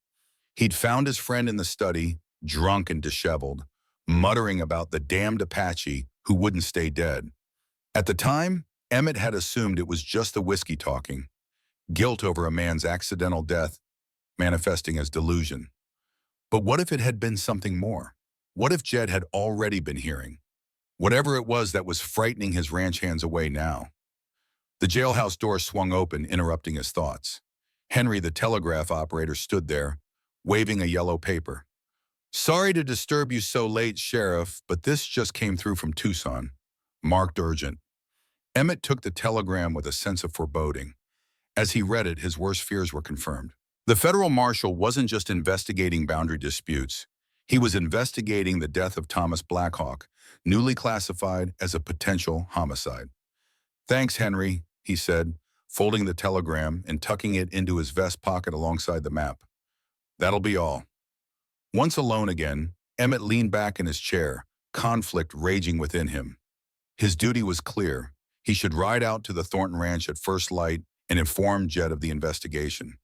He'd found his friend in the study, drunk and disheveled, muttering about the damned Apache who wouldn't stay dead. At the time, Emmett had assumed it was just the whiskey talking, guilt over a man's accidental death manifesting as delusion. But what if it had been something more? What if Jed had already been hearing? Whatever it was that was frightening his ranch hands away now. The jailhouse door swung open, interrupting his thoughts. Henry, the telegraph operator, stood there, waving a yellow paper. "Sorry to disturb you so late, Sheriff, but this just came through from Tucson. Marked urgent." Emmett took the telegram with a sense of foreboding. As he read it, his worst fears were confirmed. The federal marshal wasn't just investigating boundary disputes. He was investigating the death of Thomas Blackhawk, newly classified as a potential homicide. "Thanks, Henry," he said, folding the telegram and tucking it into his vest pocket alongside the map. "That'll be all." Once alone again, Emmett leaned back in his chair, conflict raging within him. His duty was clear. He should ride out to the Thornton Ranch at first light and inform Jed of the investigation.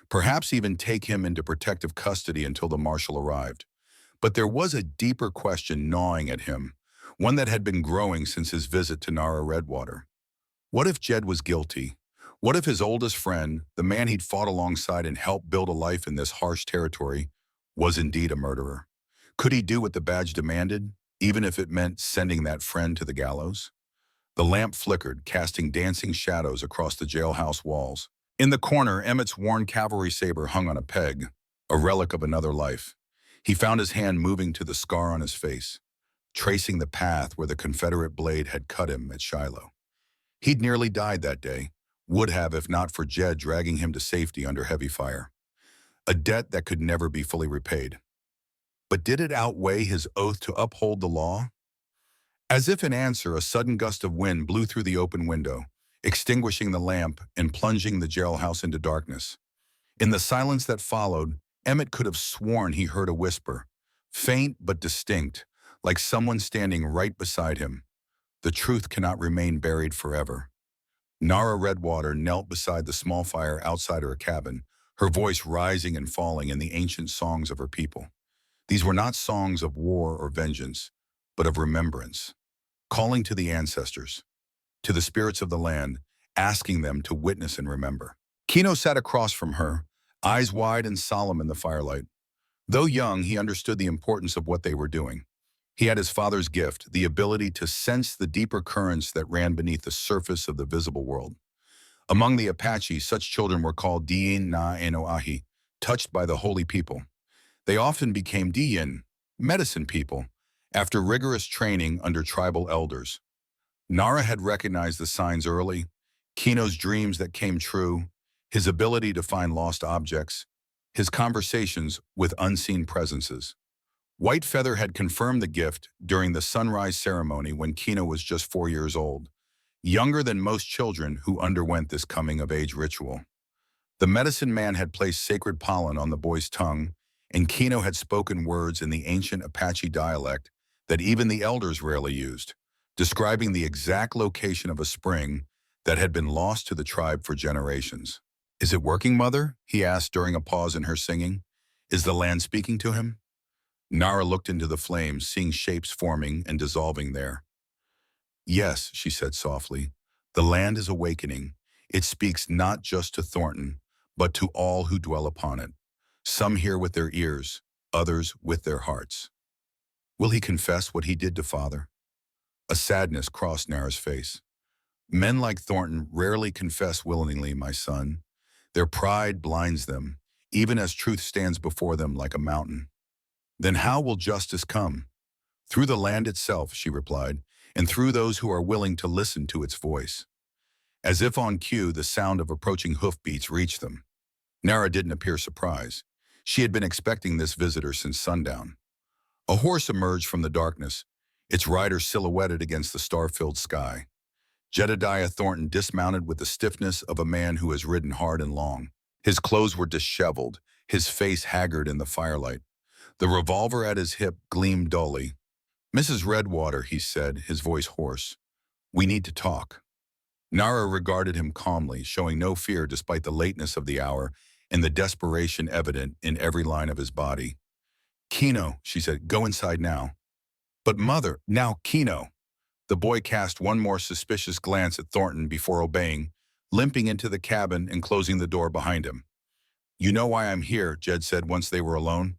Perhaps even take him into protective custody until the marshal arrived. But there was a deeper question gnawing at him, one that had been growing since his visit to Nara Redwater. What if Jed was guilty? What if his oldest friend, the man he'd fought alongside and helped build a life in this harsh territory, was indeed a murderer? Could he do what the badge demanded, even if it meant sending that friend to the gallows? The lamp flickered, casting dancing shadows across the jailhouse walls. In the corner, Emmett's worn cavalry saber hung on a peg, a relic of another life. He found his hand moving to the scar on his face, tracing the path where the Confederate blade had cut him at Shiloh. He'd nearly died that day, would have if not for Jed dragging him to safety under heavy fire. A debt that could never be fully repaid. But did it outweigh his oath to uphold the law? As if in answer, a sudden gust of wind blew through the open window, extinguishing the lamp and plunging the jailhouse into darkness. In the silence that followed, Emmett could have sworn he heard a whisper, faint but distinct, like someone standing right beside him. The truth cannot remain buried forever. Nara Redwater knelt beside the small fire outside her cabin, her voice rising and falling in the ancient songs of her people. These were not songs of war or vengeance, but of remembrance, calling to the ancestors, to the spirits of the land, asking them to witness and remember. Kino sat across from her, eyes wide and solemn in the firelight. Though young, he understood the importance of what they were doing. He had his father's gift, the ability to sense the deeper currents that ran beneath the surface of the visible world. Among the Apache, such children were called Diin na Enoahi, touched by the holy people. They often became Diin, medicine people, after rigorous training under tribal elders. Nara had recognized the signs early, Kino's dreams that came true, his ability to find lost objects, his conversations with unseen presences. White Feather had confirmed the gift during the sunrise ceremony when Kino was just 4 years old, younger than most children who underwent this coming-of-age ritual. The medicine man had placed sacred pollen on the boy's tongue, and Kino had spoken words in the ancient Apache dialect that even the elders rarely used, describing the exact location of a spring that had been lost to the tribe for generations. "Is it working, Mother?" he asked during a pause in her singing. "Is the land speaking to him?" Nara looked into the flames, seeing shapes forming and dissolving there. "Yes," she said softly, "the land is awakening. It speaks not just to Thornton, but to all who dwell upon it. Some hear with their ears, others with their hearts." "Will he confess what he did to Father?" A sadness crossed Nara's face. "Men like Thornton rarely confess willingly, my son. Their pride blinds them, even as truth stands before them like a mountain." "Then how will justice come?" "Through the land itself," she replied, "and through those who are willing to listen to its voice." As if on cue, the sound of approaching hoofbeats reached them. Nara didn't appear surprised. She had been expecting this visitor since sundown. A horse emerged from the darkness, its rider silhouetted against the star-filled sky. Jedediah Thornton dismounted with the stiffness of a man who has ridden hard and long. His clothes were disheveled, his face haggard in the firelight. The revolver at his hip gleamed dully. "Mrs. Redwater," he said, his voice hoarse, "we need to talk." Nara regarded him calmly, showing no fear despite the lateness of the hour and the desperation evident in every line of his body. "Kino," she said, "go inside now." "But Mother, now Kino." The boy cast one more suspicious glance at Thornton before obeying, limping into the cabin and closing the door behind him. "You know why I'm here," Jed said once they were alone.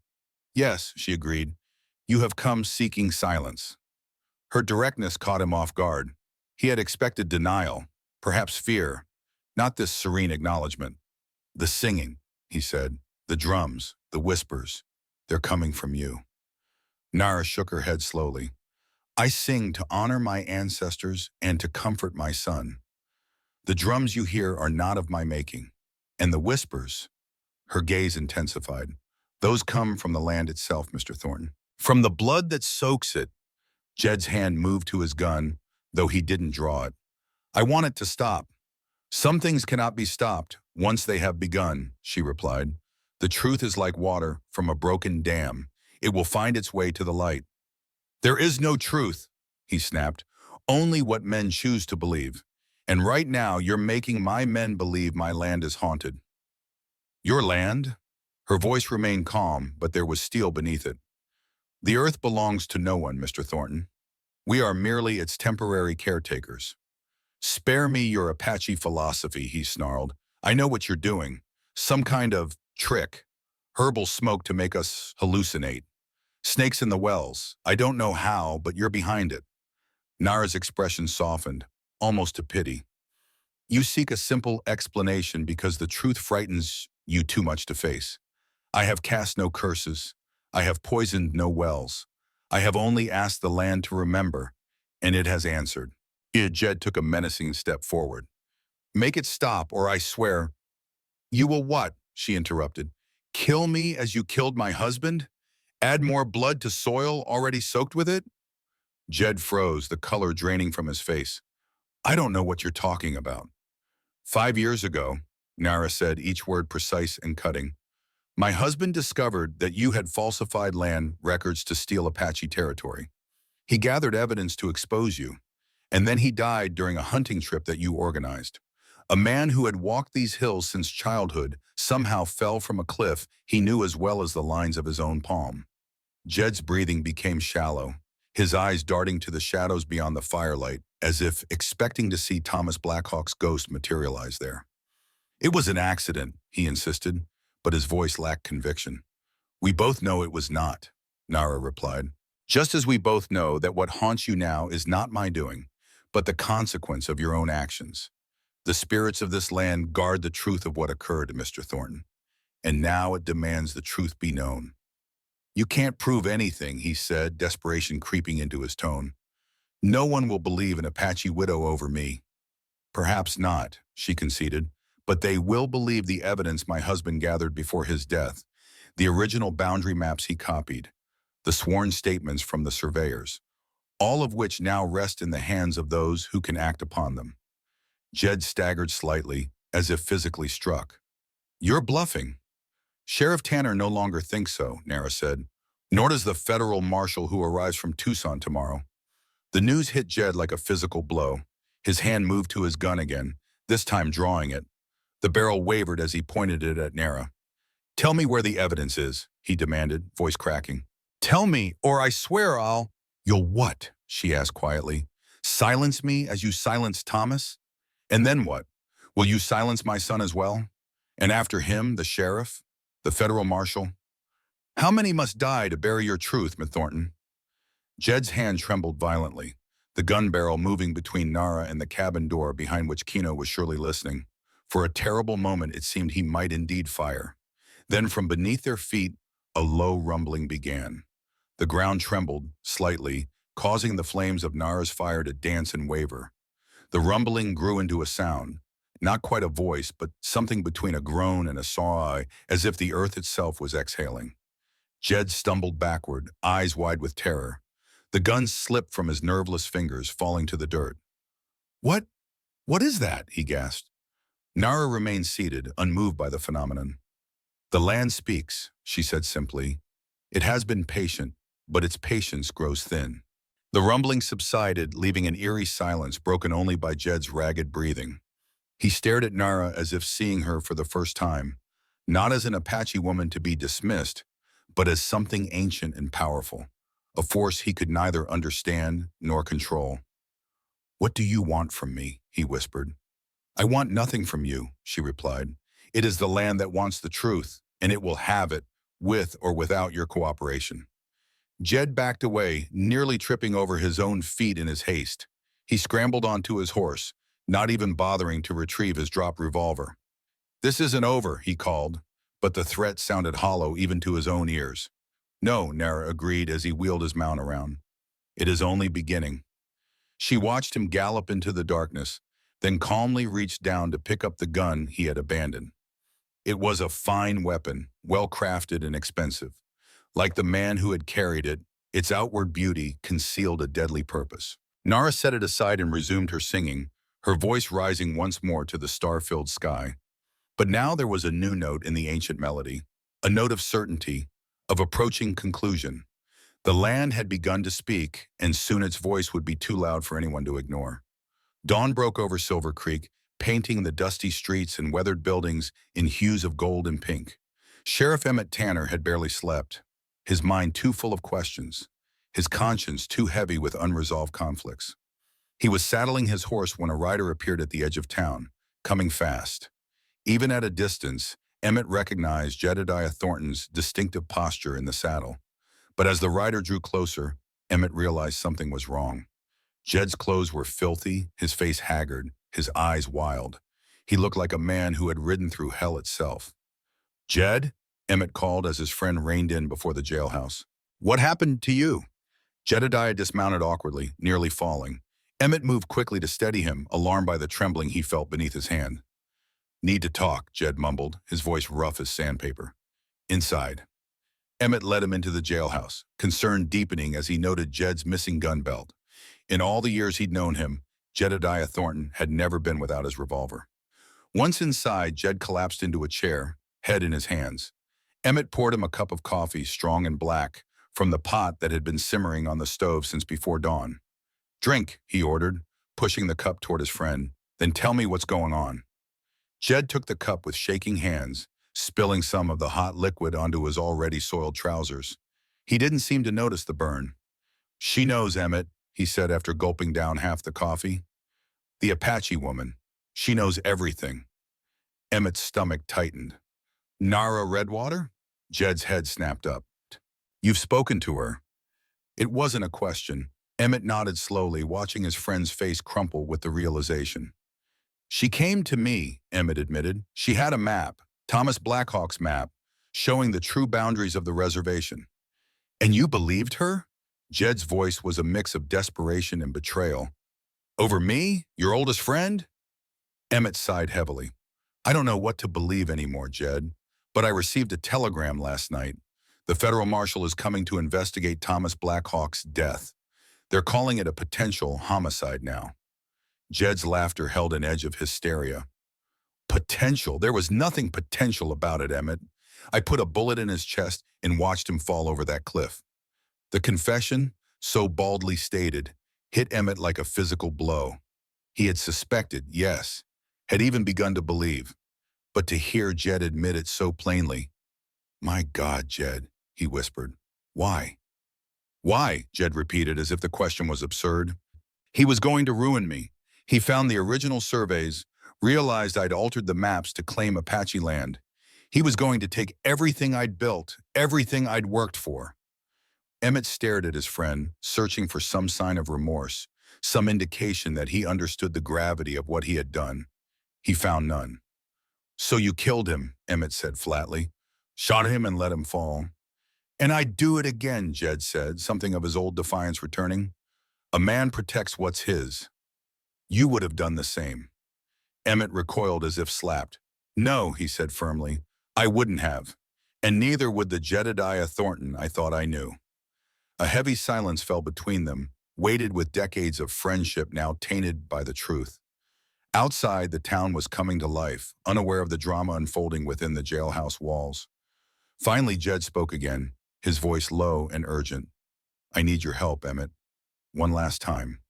"Yes," she agreed. "You have come seeking silence." Her directness caught him off guard. He had expected denial, perhaps fear, not this serene acknowledgement. "The singing," he said, "the drums, the whispers, they're coming from you." Nara shook her head slowly. "I sing to honor my ancestors and to comfort my son. The drums you hear are not of my making. And the whispers," her gaze intensified, "those come from the land itself, Mr. Thornton. From the blood that soaks it." Jed's hand moved to his gun, though he didn't draw it. "I want it to stop." "Some things cannot be stopped once they have begun," she replied. "The truth is like water from a broken dam. It will find its way to the light." "There is no truth," he snapped. "Only what men choose to believe. And right now, you're making my men believe my land is haunted." "Your land?" Her voice remained calm, but there was steel beneath it. "The earth belongs to no one, Mr. Thornton. We are merely its temporary caretakers." "Spare me your Apache philosophy," he snarled. "I know what you're doing. Some kind of trick. Herbal smoke to make us hallucinate. Snakes in the wells. I don't know how, but you're behind it." Nara's expression softened. almost to pity. You seek a simple explanation because the truth frightens you too much to face. I have cast no curses. I have poisoned no wells. I have only asked the land to remember, and it has answered. Jed took a menacing step forward. Make it stop, or I swear. You will what? She interrupted. Kill me as you killed my husband? Add more blood to soil already soaked with it? Jed froze, the color draining from his face. I don't know what you're talking about. 5 years ago, Nara said, each word precise and cutting, my husband discovered that you had falsified land records to steal Apache territory. He gathered evidence to expose you, and then he died during a hunting trip that you organized. A man who had walked these hills since childhood somehow fell from a cliff he knew as well as the lines of his own palm. Jed's breathing became shallow, his eyes darting to the shadows beyond the firelight, as if expecting to see Thomas Blackhawk's ghost materialize there. It was an accident, he insisted, but his voice lacked conviction. We both know it was not, Nara replied. Just as we both know that what haunts you now is not my doing, but the consequence of your own actions. The spirits of this land guard the truth of what occurred, Mr. Thornton, and now it demands the truth be known. You can't prove anything, he said, desperation creeping into his tone. No one will believe an Apache widow over me. Perhaps not, she conceded, but they will believe the evidence my husband gathered before his death, the original boundary maps he copied, the sworn statements from the surveyors, all of which now rest in the hands of those who can act upon them. Jed staggered slightly, as if physically struck. You're bluffing. Sheriff Tanner no longer thinks so, Nara said, nor does the federal marshal who arrives from Tucson tomorrow. The news hit Jed like a physical blow. His hand moved to his gun again, this time drawing it. The barrel wavered as he pointed it at Nara. Tell me where the evidence is, he demanded, voice cracking. Tell me, or I swear I'll... You'll what? She asked quietly. Silence me as you silenced Thomas? And then what? Will you silence my son as well? And after him, the sheriff? The federal marshal? How many must die to bury your truth, Miss Thornton? Jed's hand trembled violently, the gun barrel moving between Nara and the cabin door behind which Kino was surely listening. For a terrible moment, it seemed he might indeed fire. Then from beneath their feet, a low rumbling began. The ground trembled, slightly, causing the flames of Nara's fire to dance and waver. The rumbling grew into a sound, not quite a voice, but something between a groan and a sigh, as if the earth itself was exhaling. Jed stumbled backward, eyes wide with terror. The gun slipped from his nerveless fingers, falling to the dirt. What is that? He gasped. Nara remained seated, unmoved by the phenomenon. The land speaks, she said simply. It has been patient, but its patience grows thin. The rumbling subsided, leaving an eerie silence broken only by Jed's ragged breathing. He stared at Nara as if seeing her for the first time, not as an Apache woman to be dismissed, but as something ancient and powerful, a force he could neither understand nor control. What do you want from me? He whispered. I want nothing from you, she replied. It is the land that wants the truth, and it will have it, with or without your cooperation. Jed backed away, nearly tripping over his own feet in his haste. He scrambled onto his horse, not even bothering to retrieve his dropped revolver. This isn't over, he called, but the threat sounded hollow even to his own ears. No, Nara agreed as he wheeled his mount around. It is only beginning. She watched him gallop into the darkness, then calmly reached down to pick up the gun he had abandoned. It was a fine weapon, well-crafted and expensive. Like the man who had carried it, its outward beauty concealed a deadly purpose. Nara set it aside and resumed her singing, her voice rising once more to the star-filled sky. But now there was a new note in the ancient melody, a note of certainty, of approaching conclusion. The land had begun to speak, and soon its voice would be too loud for anyone to ignore. Dawn broke over Silver Creek, painting the dusty streets and weathered buildings in hues of gold and pink. Sheriff Emmett Tanner had barely slept, his mind too full of questions, his conscience too heavy with unresolved conflicts. He was saddling his horse when a rider appeared at the edge of town, coming fast. Even at a distance, Emmett recognized Jedediah Thornton's distinctive posture in the saddle. But as the rider drew closer, Emmett realized something was wrong. Jed's clothes were filthy, his face haggard, his eyes wild. He looked like a man who had ridden through hell itself. "Jed?" Emmett called as his friend reined in before the jailhouse. "What happened to you?" Jedediah dismounted awkwardly, nearly falling. Emmett moved quickly to steady him, alarmed by the trembling he felt beneath his hand. "Need to talk," Jed mumbled, his voice rough as sandpaper. "Inside." Emmett led him into the jailhouse, concern deepening as he noted Jed's missing gun belt. In all the years he'd known him, Jedediah Thornton had never been without his revolver. Once inside, Jed collapsed into a chair, head in his hands. Emmett poured him a cup of coffee, strong and black, from the pot that had been simmering on the stove since before dawn. "Drink," he ordered, pushing the cup toward his friend. "Then tell me what's going on." Jed took the cup with shaking hands, spilling some of the hot liquid onto his already soiled trousers. He didn't seem to notice the burn. "She knows, Emmett," he said after gulping down half the coffee. "The Apache woman. She knows everything." Emmett's stomach tightened. "Nara Redwater?" Jed's head snapped up. "You've spoken to her." It wasn't a question. Emmett nodded slowly, watching his friend's face crumple with the realization. "She came to me," Emmett admitted. "She had a map, Thomas Blackhawk's map, showing the true boundaries of the reservation." "And you believed her?" Jed's voice was a mix of desperation and betrayal. "Over me? Your oldest friend?" Emmett sighed heavily. "I don't know what to believe anymore, Jed, but I received a telegram last night. The federal marshal is coming to investigate Thomas Blackhawk's death. They're calling it a potential homicide now." Jed's laughter held an edge of hysteria. "Potential? There was nothing potential about it, Emmett. I put a bullet in his chest and watched him fall over that cliff." The confession, so baldly stated, hit Emmett like a physical blow. He had suspected, yes, had even begun to believe. But to hear Jed admit it so plainly, "My God, Jed," he whispered. "Why?" "Why?" Jed repeated as if the question was absurd. "He was going to ruin me. He found the original surveys, realized I'd altered the maps to claim Apache land. He was going to take everything I'd built, everything I'd worked for." Emmett stared at his friend, searching for some sign of remorse, some indication that he understood the gravity of what he had done. He found none. "So you killed him," Emmett said flatly. "Shot him and let him fall." "And I'd do it again," Jed said, something of his old defiance returning. "A man protects what's his." "You would have done the same." Emmett recoiled as if slapped. "No," he said firmly, "I wouldn't have. And neither would the Jedediah Thornton I thought I knew." A heavy silence fell between them, weighted with decades of friendship now tainted by the truth. Outside, the town was coming to life, unaware of the drama unfolding within the jailhouse walls. Finally, Jed spoke again, his voice low and urgent. "I need your help, Emmett. One last time.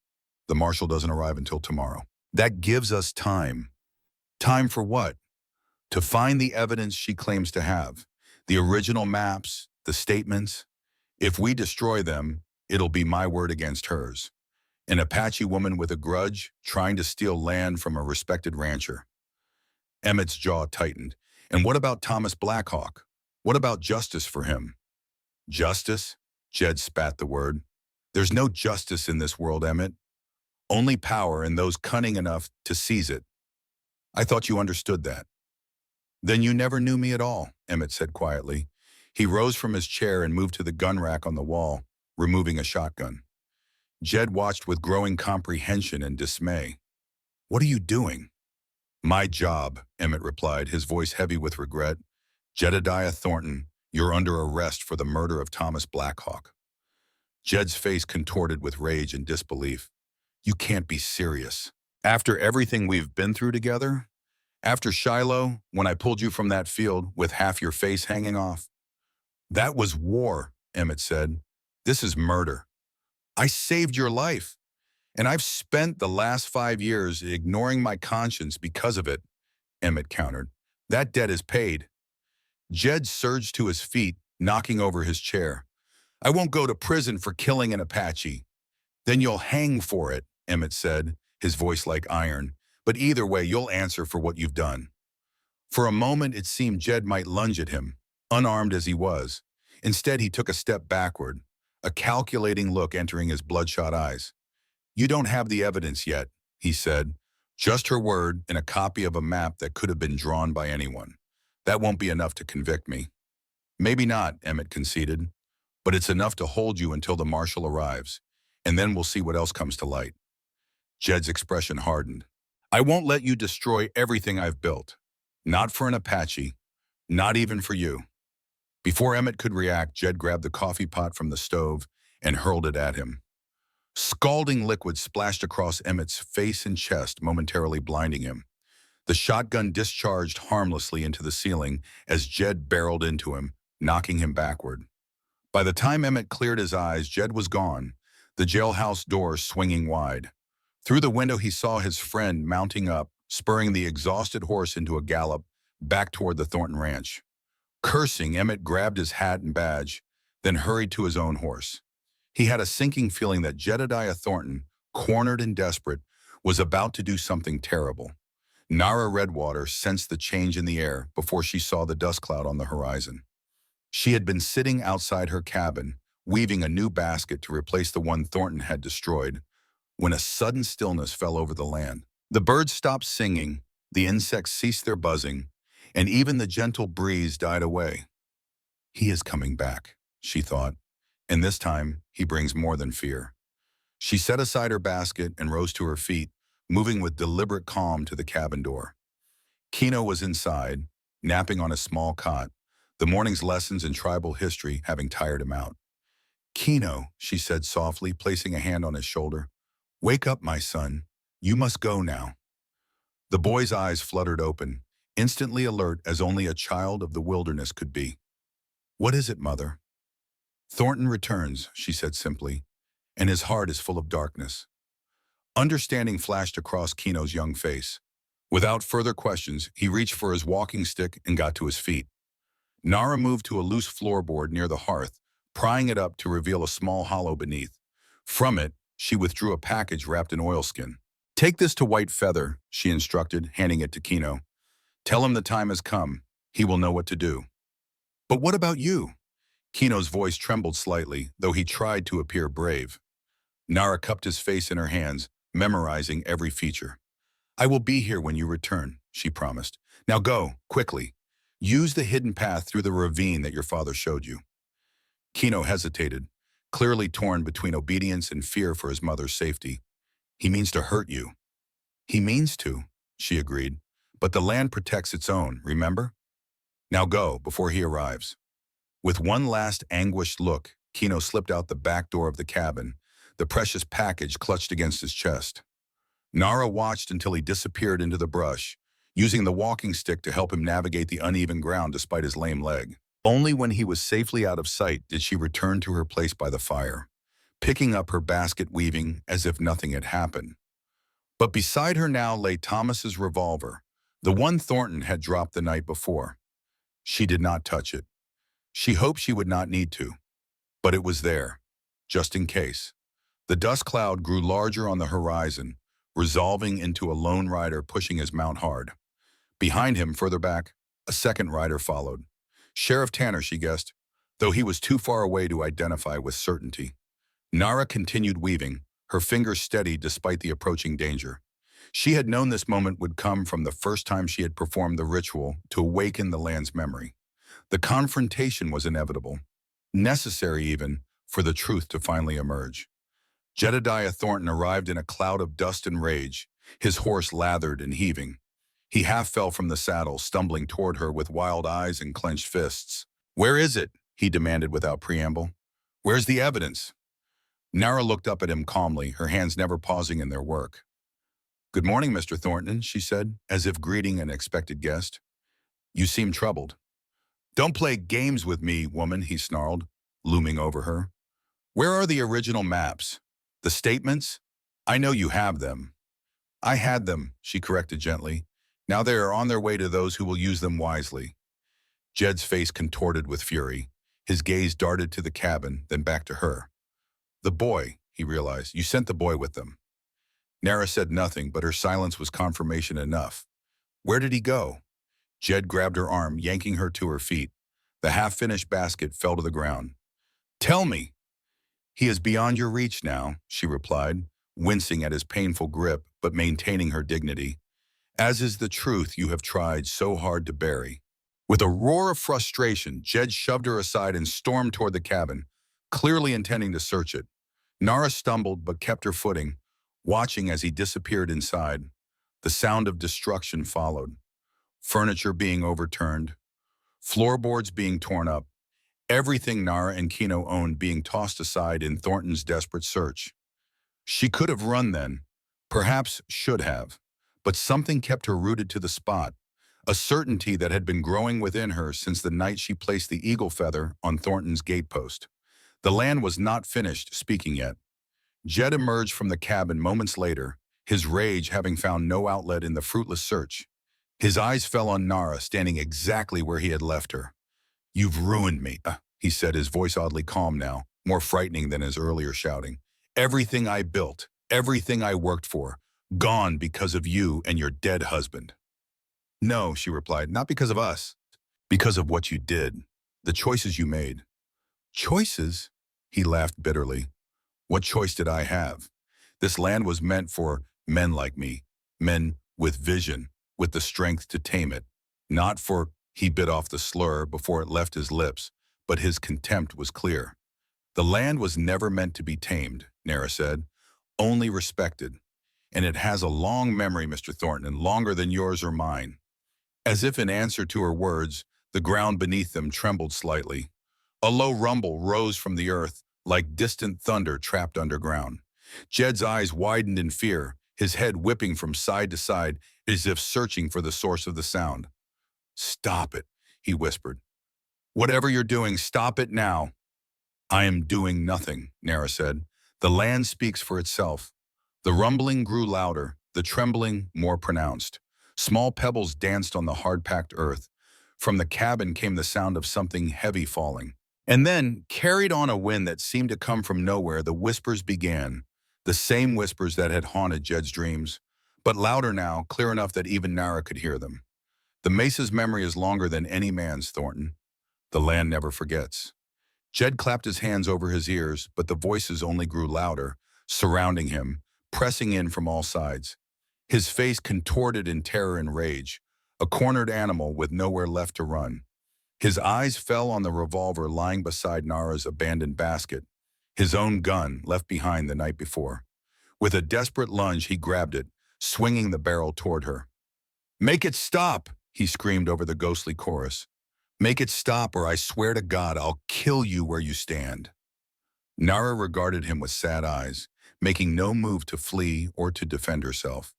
The marshal doesn't arrive until tomorrow. That gives us time." "Time for what?" "To find the evidence she claims to have. The original maps, the statements. If we destroy them, it'll be my word against hers. An Apache woman with a grudge, trying to steal land from a respected rancher." Emmett's jaw tightened. "And what about Thomas Blackhawk? What about justice for him?" "Justice?" Jed spat the word. "There's no justice in this world, Emmett. Only power and those cunning enough to seize it. I thought you understood that." "Then you never knew me at all," Emmett said quietly. He rose from his chair and moved to the gun rack on the wall, removing a shotgun. Jed watched with growing comprehension and dismay. "What are you doing?" "My job," Emmett replied, his voice heavy with regret. "Jedediah Thornton, you're under arrest for the murder of Thomas Blackhawk." Jed's face contorted with rage and disbelief. "You can't be serious. After everything we've been through together? After Shiloh, when I pulled you from that field with half your face hanging off?" "That was war," Emmett said. "This is murder. I saved your life, and I've spent the last 5 years ignoring my conscience because of it," Emmett countered. "That debt is paid." Jed surged to his feet, knocking over his chair. "I won't go to prison for killing an Apache." "Then you'll hang for it," Emmett said, his voice like iron. "But either way, you'll answer for what you've done." For a moment, it seemed Jed might lunge at him, unarmed as he was. Instead, he took a step backward, a calculating look entering his bloodshot eyes. You don't have the evidence yet, he said. Just her word and a copy of a map that could have been drawn by anyone. That won't be enough to convict me. Maybe not, Emmett conceded, but it's enough to hold you until the marshal arrives, and then we'll see what else comes to light. Jed's expression hardened. I won't let you destroy everything I've built. Not for an Apache, not even for you. Before Emmett could react, Jed grabbed the coffee pot from the stove and hurled it at him. Scalding liquid splashed across Emmett's face and chest, momentarily blinding him. The shotgun discharged harmlessly into the ceiling as Jed barreled into him, knocking him backward. By the time Emmett cleared his eyes, Jed was gone, the jailhouse door swinging wide. Through the window, he saw his friend mounting up, spurring the exhausted horse into a gallop back toward the Thornton ranch. Cursing, Emmett grabbed his hat and badge, then hurried to his own horse. He had a sinking feeling that Jedediah Thornton, cornered and desperate, was about to do something terrible. Nara Redwater sensed the change in the air before she saw the dust cloud on the horizon. She had been sitting outside her cabin, weaving a new basket to replace the one Thornton had destroyed, when a sudden stillness fell over the land. The birds stopped singing, the insects ceased their buzzing, and even the gentle breeze died away. He is coming back, she thought, and this time he brings more than fear. She set aside her basket and rose to her feet, moving with deliberate calm to the cabin door. Kino was inside, napping on a small cot, the morning's lessons in tribal history having tired him out. Kino, she said softly, placing a hand on his shoulder. Wake up, my son. You must go now. The boy's eyes fluttered open, instantly alert as only a child of the wilderness could be. What is it, mother? Thornton returns, she said simply, and his heart is full of darkness. Understanding flashed across Kino's young face. Without further questions, he reached for his walking stick and got to his feet. Nara moved to a loose floorboard near the hearth, prying it up to reveal a small hollow beneath. From it, she withdrew a package wrapped in oilskin. Take this to White Feather, she instructed, handing it to Kino. Tell him the time has come. He will know what to do. But what about you? Kino's voice trembled slightly, though he tried to appear brave. Nara cupped his face in her hands, memorizing every feature. I will be here when you return, she promised. Now go, quickly. Use the hidden path through the ravine that your father showed you. Kino hesitated, clearly torn between obedience and fear for his mother's safety. He means to hurt you. He means to, she agreed. But the land protects its own, remember? Now go, before he arrives. With one last anguished look, Kino slipped out the back door of the cabin, the precious package clutched against his chest. Nara watched until he disappeared into the brush, using the walking stick to help him navigate the uneven ground despite his lame leg. Only when he was safely out of sight did she return to her place by the fire, picking up her basket weaving as if nothing had happened. But beside her now lay Thomas's revolver, the one Thornton had dropped the night before. She did not touch it. She hoped she would not need to, but it was there, just in case. The dust cloud grew larger on the horizon, resolving into a lone rider pushing his mount hard. Behind him, further back, a second rider followed. Sheriff Tanner, she guessed, though he was too far away to identify with certainty. Nara continued weaving, her fingers steady despite the approaching danger. She had known this moment would come from the first time she had performed the ritual to awaken the land's memory. The confrontation was inevitable, necessary even, for the truth to finally emerge. Jedediah Thornton arrived in a cloud of dust and rage, his horse lathered and heaving. He half fell from the saddle, stumbling toward her with wild eyes and clenched fists. Where is it? He demanded without preamble. Where's the evidence? Nara looked up at him calmly, her hands never pausing in their work. Good morning, Mr. Thornton, she said, as if greeting an expected guest. You seem troubled. Don't play games with me, woman, he snarled, looming over her. Where are the original maps? The statements? I know you have them. I had them, she corrected gently. Now they are on their way to those who will use them wisely. Jed's face contorted with fury. His gaze darted to the cabin, then back to her. The boy, he realized. You sent the boy with them. Nara said nothing, but her silence was confirmation enough. Where did he go? Jed grabbed her arm, yanking her to her feet. The half-finished basket fell to the ground. Tell me. He is beyond your reach now, she replied, wincing at his painful grip but maintaining her dignity. As is the truth you have tried so hard to bury. With a roar of frustration, Jed shoved her aside and stormed toward the cabin, clearly intending to search it. Nara stumbled but kept her footing, watching as he disappeared inside. The sound of destruction followed. Furniture being overturned, floorboards being torn up, everything Nara and Kino owned being tossed aside in Thornton's desperate search. She could have run then, perhaps should have, but something kept her rooted to the spot, a certainty that had been growing within her since the night she placed the eagle feather on Thornton's gatepost. The land was not finished speaking yet. Jed emerged from the cabin moments later, his rage having found no outlet in the fruitless search. His eyes fell on Nara, standing exactly where he had left her. "You've ruined me," he said, his voice oddly calm now, more frightening than his earlier shouting. "Everything I built, everything I worked for, gone because of you and your dead husband." "No," she replied, "not because of us. Because of what you did, the choices you made." "Choices?" He laughed bitterly. "What choice did I have? This land was meant for men like me, men with vision, with the strength to tame it. Not for," he bit off the slur before it left his lips, but his contempt was clear. "The land was never meant to be tamed," Nara said, "only respected. And it has a long memory, Mr. Thornton, longer than yours or mine." As if in answer to her words, the ground beneath them trembled slightly. A low rumble rose from the earth, like distant thunder trapped underground. Jed's eyes widened in fear, his head whipping from side to side as if searching for the source of the sound. "Stop it," he whispered. "Whatever you're doing, stop it now." "I am doing nothing," Nara said. "The land speaks for itself." The rumbling grew louder, the trembling more pronounced. Small pebbles danced on the hard-packed earth. From the cabin came the sound of something heavy falling. And then, carried on a wind that seemed to come from nowhere, the whispers began. The same whispers that had haunted Jed's dreams, but louder now, clear enough that even Nara could hear them. "The Mesa's memory is longer than any man's, Thornton. The land never forgets." Jed clapped his hands over his ears, but the voices only grew louder, surrounding him, pressing in from all sides. His face contorted in terror and rage, a cornered animal with nowhere left to run. His eyes fell on the revolver lying beside Nara's abandoned basket, his own gun left behind the night before. With a desperate lunge, he grabbed it, swinging the barrel toward her. "Make it stop!" he screamed over the ghostly chorus. "Make it stop, or I swear to God I'll kill you where you stand." Nara regarded him with sad eyes, making no move to flee or to defend herself.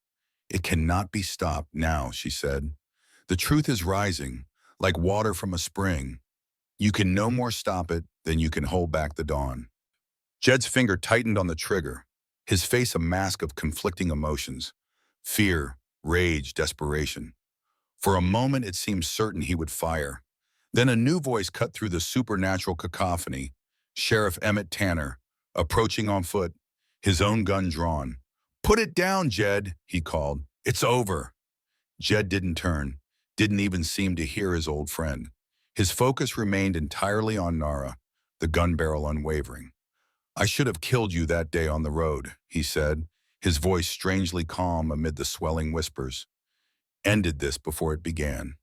"It cannot be stopped now," she said. "The truth is rising, like water from a spring. You can no more stop it than you can hold back the dawn." Jed's finger tightened on the trigger, his face a mask of conflicting emotions: fear, rage, desperation. For a moment it seemed certain he would fire. Then a new voice cut through the supernatural cacophony. Sheriff Emmett Tanner, approaching on foot, his own gun drawn. "Put it down, Jed," he called. "It's over." Jed didn't turn, didn't even seem to hear his old friend. His focus remained entirely on Nara, the gun barrel unwavering. "I should have killed you that day on the road," he said, his voice strangely calm amid the swelling whispers. "Ended this before it began."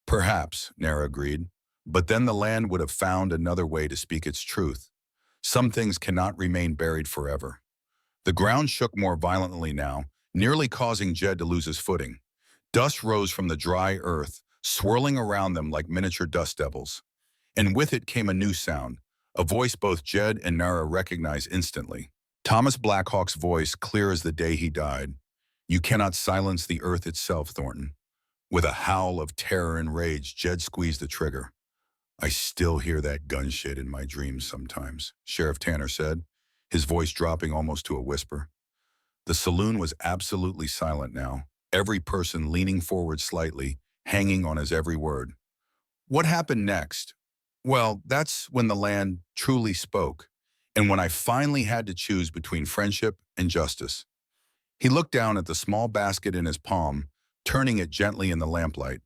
"Perhaps," Nara agreed, "but then the land would have found another way to speak its truth. Some things cannot remain buried forever." The ground shook more violently now, nearly causing Jed to lose his footing. Dust rose from the dry earth, swirling around them like miniature dust devils. And with it came a new sound, a voice both Jed and Nara recognized instantly. Thomas Blackhawk's voice, clear as the day he died. "You cannot silence the earth itself, Thornton." With a howl of terror and rage, Jed squeezed the trigger. "I still hear that gun shit in my dreams sometimes," Sheriff Tanner said, his voice dropping almost to a whisper. The saloon was absolutely silent now, every person leaning forward slightly, hanging on his every word. "What happened next?" "Well, that's when the land truly spoke, and when I finally had to choose between friendship and justice." He looked down at the small basket in his palm, turning it gently in the lamplight.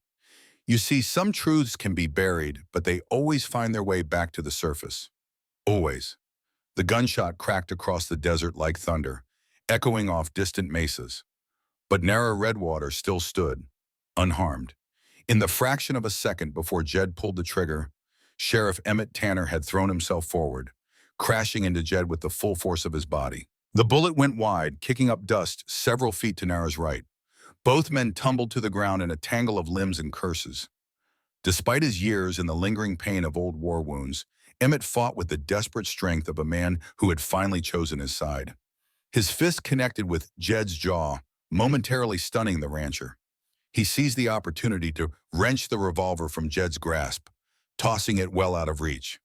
"You see, some truths can be buried, but they always find their way back to the surface. Always." The gunshot cracked across the desert like thunder, echoing off distant mesas. But Nara Redwater still stood, unharmed. In the fraction of a second before Jed pulled the trigger, Sheriff Emmett Tanner had thrown himself forward, crashing into Jed with the full force of his body. The bullet went wide, kicking up dust several feet to Nara's right. Both men tumbled to the ground in a tangle of limbs and curses. Despite his years and the lingering pain of old war wounds, Emmett fought with the desperate strength of a man who had finally chosen his side. His fist connected with Jed's jaw, momentarily stunning the rancher. He seized the opportunity to wrench the revolver from Jed's grasp, tossing it well out of reach.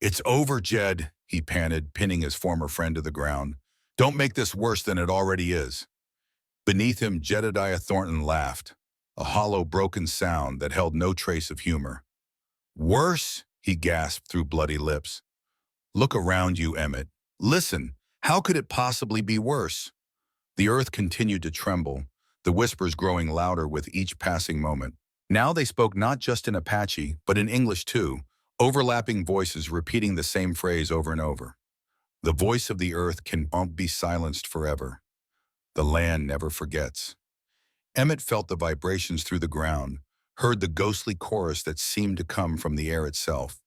"It's over, Jed," he panted, pinning his former friend to the ground. "Don't make this worse than it already is." Beneath him, Jedediah Thornton laughed, a hollow, broken sound that held no trace of humor. "Worse?" he gasped through bloody lips. "Look around you, Emmett. Listen, how could it possibly be worse?" The earth continued to tremble, the whispers growing louder with each passing moment. Now they spoke not just in Apache, but in English too, overlapping voices repeating the same phrase over and over. "The voice of the earth can won't be silenced forever. The land never forgets." Emmett felt the vibrations through the ground, heard the ghostly chorus that seemed to come from the air itself.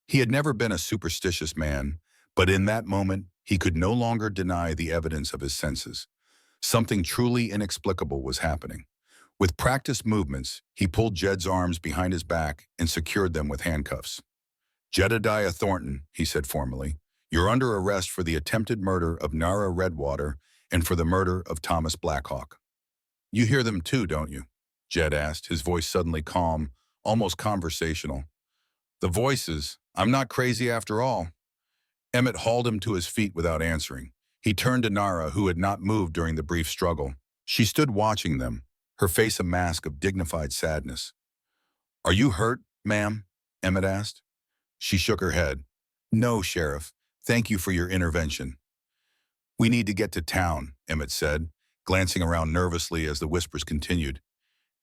He had never been a superstitious man, but in that moment, he could no longer deny the evidence of his senses. Something truly inexplicable was happening. With practiced movements, he pulled Jed's arms behind his back and secured them with handcuffs. "Jedediah Thornton," he said formally, "you're under arrest for the attempted murder of Nara Redwater and for the murder of Thomas Blackhawk." "You hear them too, don't you?" Jed asked, his voice suddenly calm, almost conversational. "The voices. I'm not crazy after all." Emmett hauled him to his feet without answering. He turned to Nara, who had not moved during the brief struggle. She stood watching them, her face a mask of dignified sadness. "Are you hurt, ma'am?" Emmett asked. She shook her head. "No, Sheriff. Thank you for your intervention." "We need to get to town," Emmett said, glancing around nervously as the whispers continued.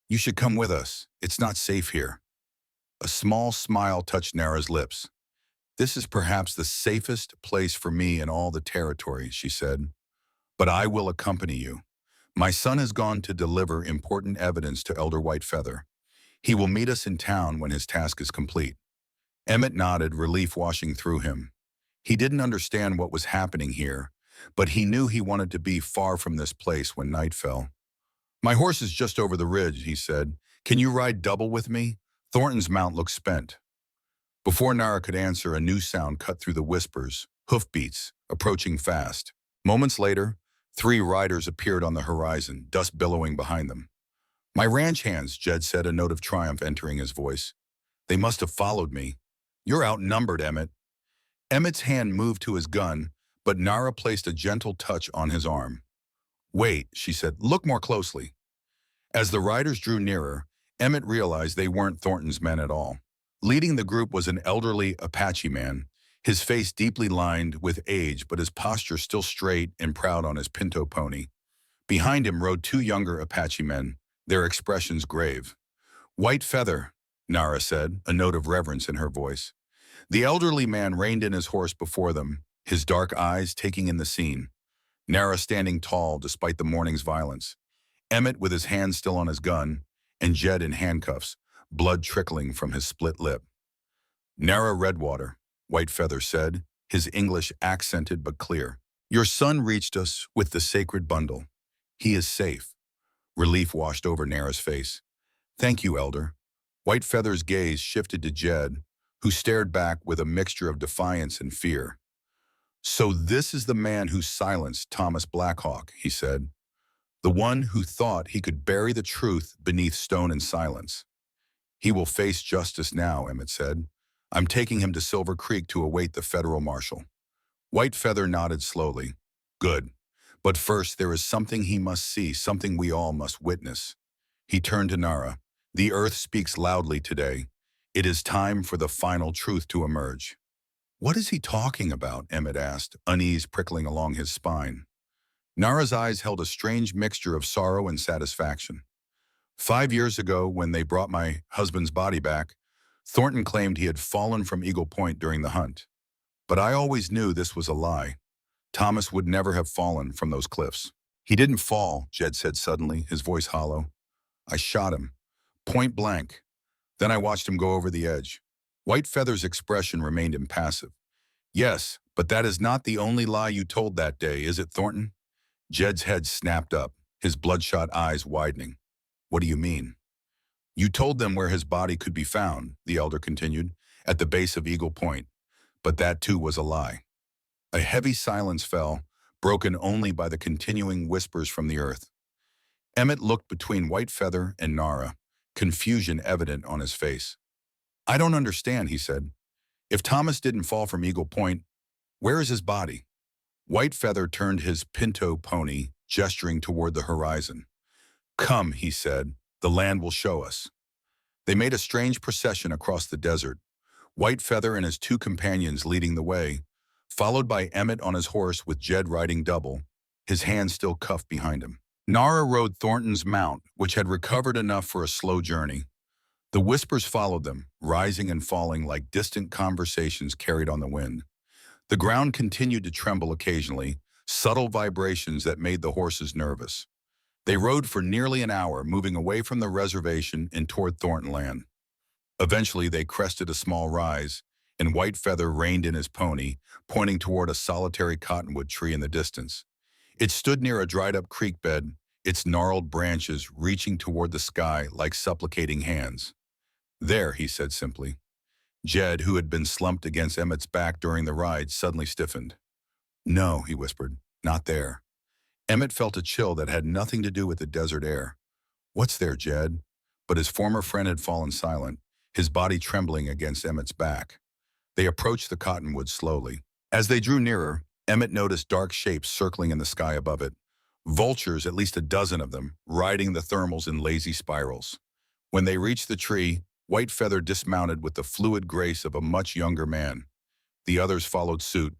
"You should come with us. It's not safe here." A small smile touched Nara's lips. "This is perhaps the safest place for me in all the territory," she said. "But I will accompany you. My son has gone to deliver important evidence to Elder Whitefeather. He will meet us in town when his task is complete." Emmett nodded, relief washing through him. He didn't understand what was happening here, but he knew he wanted to be far from this place when night fell. "My horse is just over the ridge," he said. "Can you ride double with me? Thornton's mount looks spent." Before Nara could answer, a new sound cut through the whispers, hoofbeats, approaching fast. Moments later, 3 riders appeared on the horizon, dust billowing behind them. "My ranch hands," Jed said, a note of triumph entering his voice. "They must have followed me." "You're outnumbered, Emmett." Emmett's hand moved to his gun, but Nara placed a gentle touch on his arm. "Wait," she said, "look more closely." As the riders drew nearer, Emmett realized they weren't Thornton's men at all. Leading the group was an elderly Apache man, his face deeply lined with age but his posture still straight and proud on his pinto pony. Behind him rode 2 younger Apache men, their expressions grave. "Whitefeather," Nara said, a note of reverence in her voice. The elderly man reined in his horse before them, his dark eyes taking in the scene. Nara standing tall despite the morning's violence. Emmett with his hand still on his gun, and Jed in handcuffs, blood trickling from his split lip. "Nara Redwater," Whitefeather said, his English accented but clear. "Your son reached us with the sacred bundle. He is safe." Relief washed over Nara's face. "Thank you, Elder." Whitefeather's gaze shifted to Jed, who stared back with a mixture of defiance and fear. "So this is the man who silenced Thomas Blackhawk," he said. "The one who thought he could bury the truth beneath stone and silence." "He will face justice now," Emmett said. "I'm taking him to Silver Creek to await the federal marshal." Whitefeather nodded slowly. "Good. But first there is something he must see, something we all must witness." He turned to Nara. "The earth speaks loudly today. It is time for the final truth to emerge." "What is he talking about?" Emmett asked, unease prickling along his spine. Nara's eyes held a strange mixture of sorrow and satisfaction. "5 years ago, when they brought my husband's body back, Thornton claimed he had fallen from Eagle Point during the hunt. But I always knew this was a lie. Thomas would never have fallen from those cliffs. He didn't fall, Jed said suddenly, his voice hollow. I shot him. Point blank. Then I watched him go over the edge. White Feather's expression remained impassive. Yes, but that is not the only lie you told that day, is it, Thornton? Jed's head snapped up, his bloodshot eyes widening. What do you mean? You told them where his body could be found, the elder continued, at the base of Eagle Point. But that too was a lie. A heavy silence fell, broken only by the continuing whispers from the earth. Emmett looked between White Feather and Nara, confusion evident on his face. I don't understand, he said. If Thomas didn't fall from Eagle Point, where is his body? White Feather turned his pinto pony, gesturing toward the horizon. Come, he said, the land will show us. They made a strange procession across the desert, White Feather and his two companions leading the way, followed by Emmett on his horse with Jed riding double, his hands still cuffed behind him. Nara rode Thornton's mount, which had recovered enough for a slow journey. The whispers followed them, rising and falling like distant conversations carried on the wind. The ground continued to tremble occasionally, subtle vibrations that made the horses nervous. They rode for nearly an hour, moving away from the reservation and toward Thornton Land. Eventually, they crested a small rise, and White Feather reined in his pony, pointing toward a solitary cottonwood tree in the distance. It stood near a dried-up creek bed, its gnarled branches reaching toward the sky like supplicating hands. There, he said simply. Jed, who had been slumped against Emmett's back during the ride, suddenly stiffened. No, he whispered, not there. Emmett felt a chill that had nothing to do with the desert air. What's there, Jed? But his former friend had fallen silent, his body trembling against Emmett's back. They approached the cottonwoods slowly. As they drew nearer, Emmett noticed dark shapes circling in the sky above it. Vultures, at least a dozen of them, riding the thermals in lazy spirals. When they reached the tree, White Feather dismounted with the fluid grace of a much younger man. The others followed suit,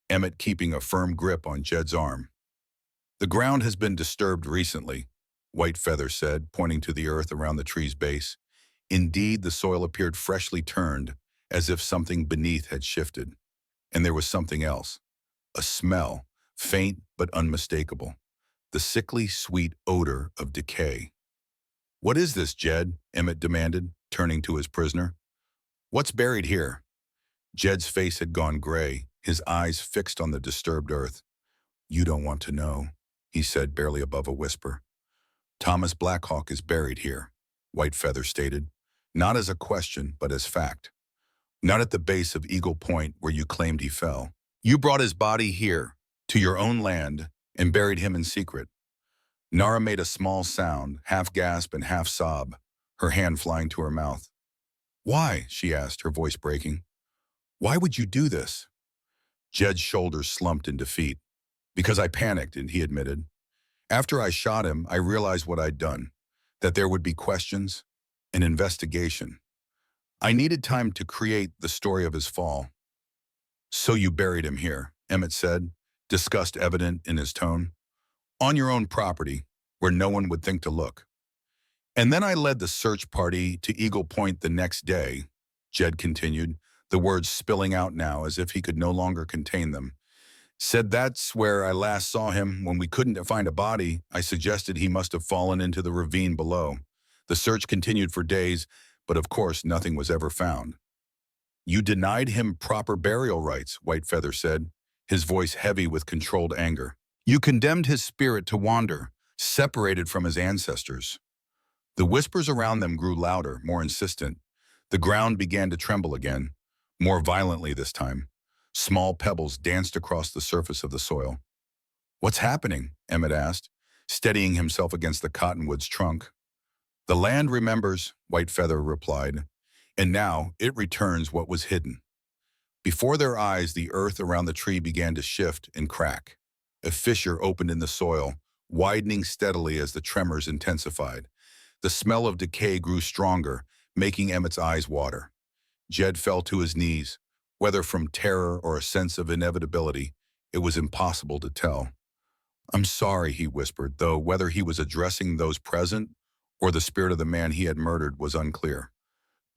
Emmett keeping a firm grip on Jed's arm. The ground has been disturbed recently, White Feather said, pointing to the earth around the tree's base. Indeed, the soil appeared freshly turned, as if something beneath had shifted. And there was something else. A smell, faint but unmistakable. The sickly, sweet odor of decay. What is this, Jed? Emmett demanded, turning to his prisoner. What's buried here? Jed's face had gone gray, his eyes fixed on the disturbed earth. You don't want to know, he said barely above a whisper. Thomas Blackhawk is buried here, White Feather stated, not as a question but as fact. Not at the base of Eagle Point where you claimed he fell. You brought his body here, to your own land, and buried him in secret. Nara made a small sound, half gasp and half sob, her hand flying to her mouth. Why? She asked, her voice breaking. Why would you do this? Jed's shoulders slumped in defeat. Because I panicked, and he admitted. After I shot him, I realized what I'd done, that there would be questions, an investigation. I needed time to create the story of his fall. So you buried him here, Emmett said, disgust evident in his tone. On your own property, where no one would think to look. And then I led the search party to Eagle Point the next day, Jed continued, the words spilling out now as if he could no longer contain them. Said that's where I last saw him. When we couldn't find a body, I suggested he must have fallen into the ravine below. The search continued for days, but of course nothing was ever found. You denied him proper burial rites, White Feather said, his voice heavy with controlled anger. You condemned his spirit to wander, separated from his ancestors. The whispers around them grew louder, more insistent. The ground began to tremble again, more violently this time. Small pebbles danced across the surface of the soil. What's happening? Emmett asked, steadying himself against the cottonwood's trunk. The land remembers, White Feather replied, and now it returns what was hidden. Before their eyes, the earth around the tree began to shift and crack. A fissure opened in the soil, widening steadily as the tremors intensified. The smell of decay grew stronger, making Emmett's eyes water. Jed fell to his knees. Whether from terror or a sense of inevitability, it was impossible to tell. I'm sorry, he whispered, though whether he was addressing those present or the spirit of the man he had murdered was unclear.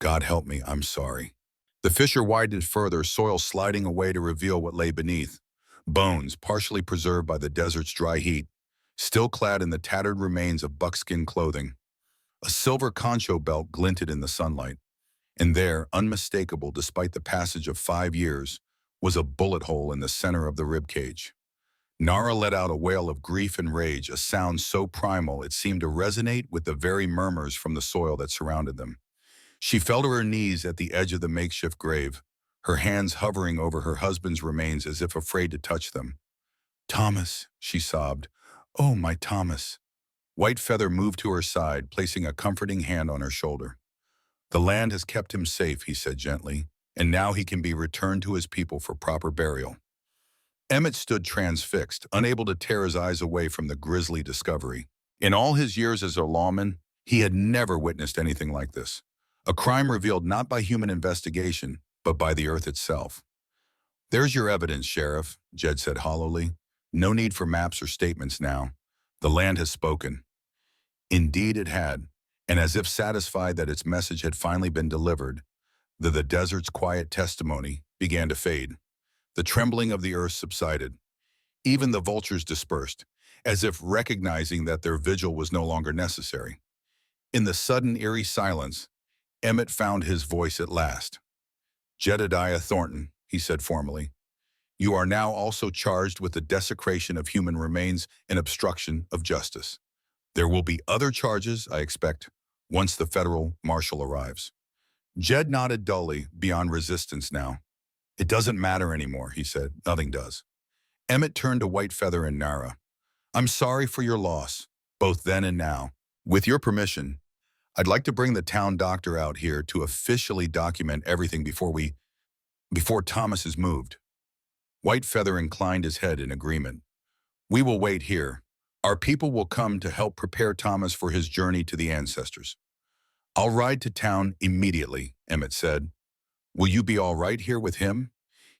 God help me, I'm sorry. The fissure widened further, soil sliding away to reveal what lay beneath. bones partially preserved by the desert's dry heat, still clad in the tattered remains of buckskin clothing. A silver concho belt glinted in the sunlight, and there, unmistakable despite the passage of 5 years, was a bullet hole in the center of the ribcage. Nara let out a wail of grief and rage, a sound so primal it seemed to resonate with the very murmurs from the soil that surrounded them. She fell to her knees at the edge of the makeshift grave, her hands hovering over her husband's remains as if afraid to touch them. "Thomas," she sobbed. "Oh, my Thomas." White Feather moved to her side, placing a comforting hand on her shoulder. "The land has kept him safe," he said gently, "and now he can be returned to his people for proper burial." Emmett stood transfixed, unable to tear his eyes away from the grisly discovery. In all his years as a lawman, he had never witnessed anything like this. A crime revealed not by human investigation, but by the earth itself. "There's your evidence, Sheriff," Jed said hollowly. "No need for maps or statements now. The land has spoken." Indeed it had, and as if satisfied that its message had finally been delivered, the desert's quiet testimony began to fade. The trembling of the earth subsided. Even the vultures dispersed, as if recognizing that their vigil was no longer necessary. In the sudden eerie silence, Emmett found his voice at last. "Jedediah Thornton," he said formally, "you are now also charged with the desecration of human remains and obstruction of justice. There will be other charges, I expect, once the federal marshal arrives." Jed nodded dully, beyond resistance now. "It doesn't matter anymore," he said. "Nothing does." Emmett turned to White Feather and Nara. "I'm sorry for your loss, both then and now. With your permission, I'd like to bring the town doctor out here to officially document everything before Thomas is moved." White Feather inclined his head in agreement. "We will wait here. Our people will come to help prepare Thomas for his journey to the ancestors." "I'll ride to town immediately," Emmett said. "Will you be all right here with him?"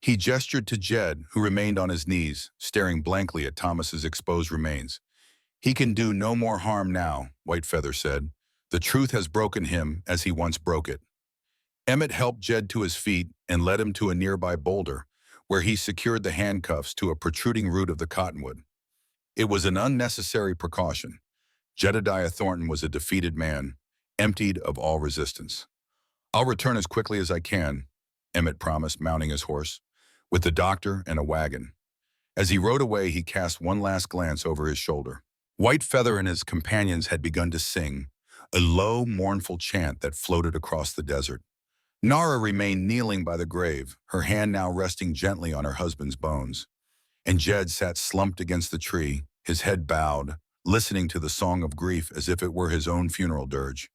He gestured to Jed, who remained on his knees, staring blankly at Thomas's exposed remains. "He can do no more harm now," White Feather said. "The truth has broken him as he once broke it." Emmett helped Jed to his feet and led him to a nearby boulder, where he secured the handcuffs to a protruding root of the cottonwood. It was an unnecessary precaution. Jedediah Thornton was a defeated man, emptied of all resistance. "I'll return as quickly as I can," Emmett promised, mounting his horse, with the doctor and a wagon. As he rode away, he cast one last glance over his shoulder. White Feather and his companions had begun to sing, a low, mournful chant that floated across the desert. Nara remained kneeling by the grave, her hand now resting gently on her husband's bones. And Jed sat slumped against the tree, his head bowed, listening to the song of grief as if it were his own funeral dirge.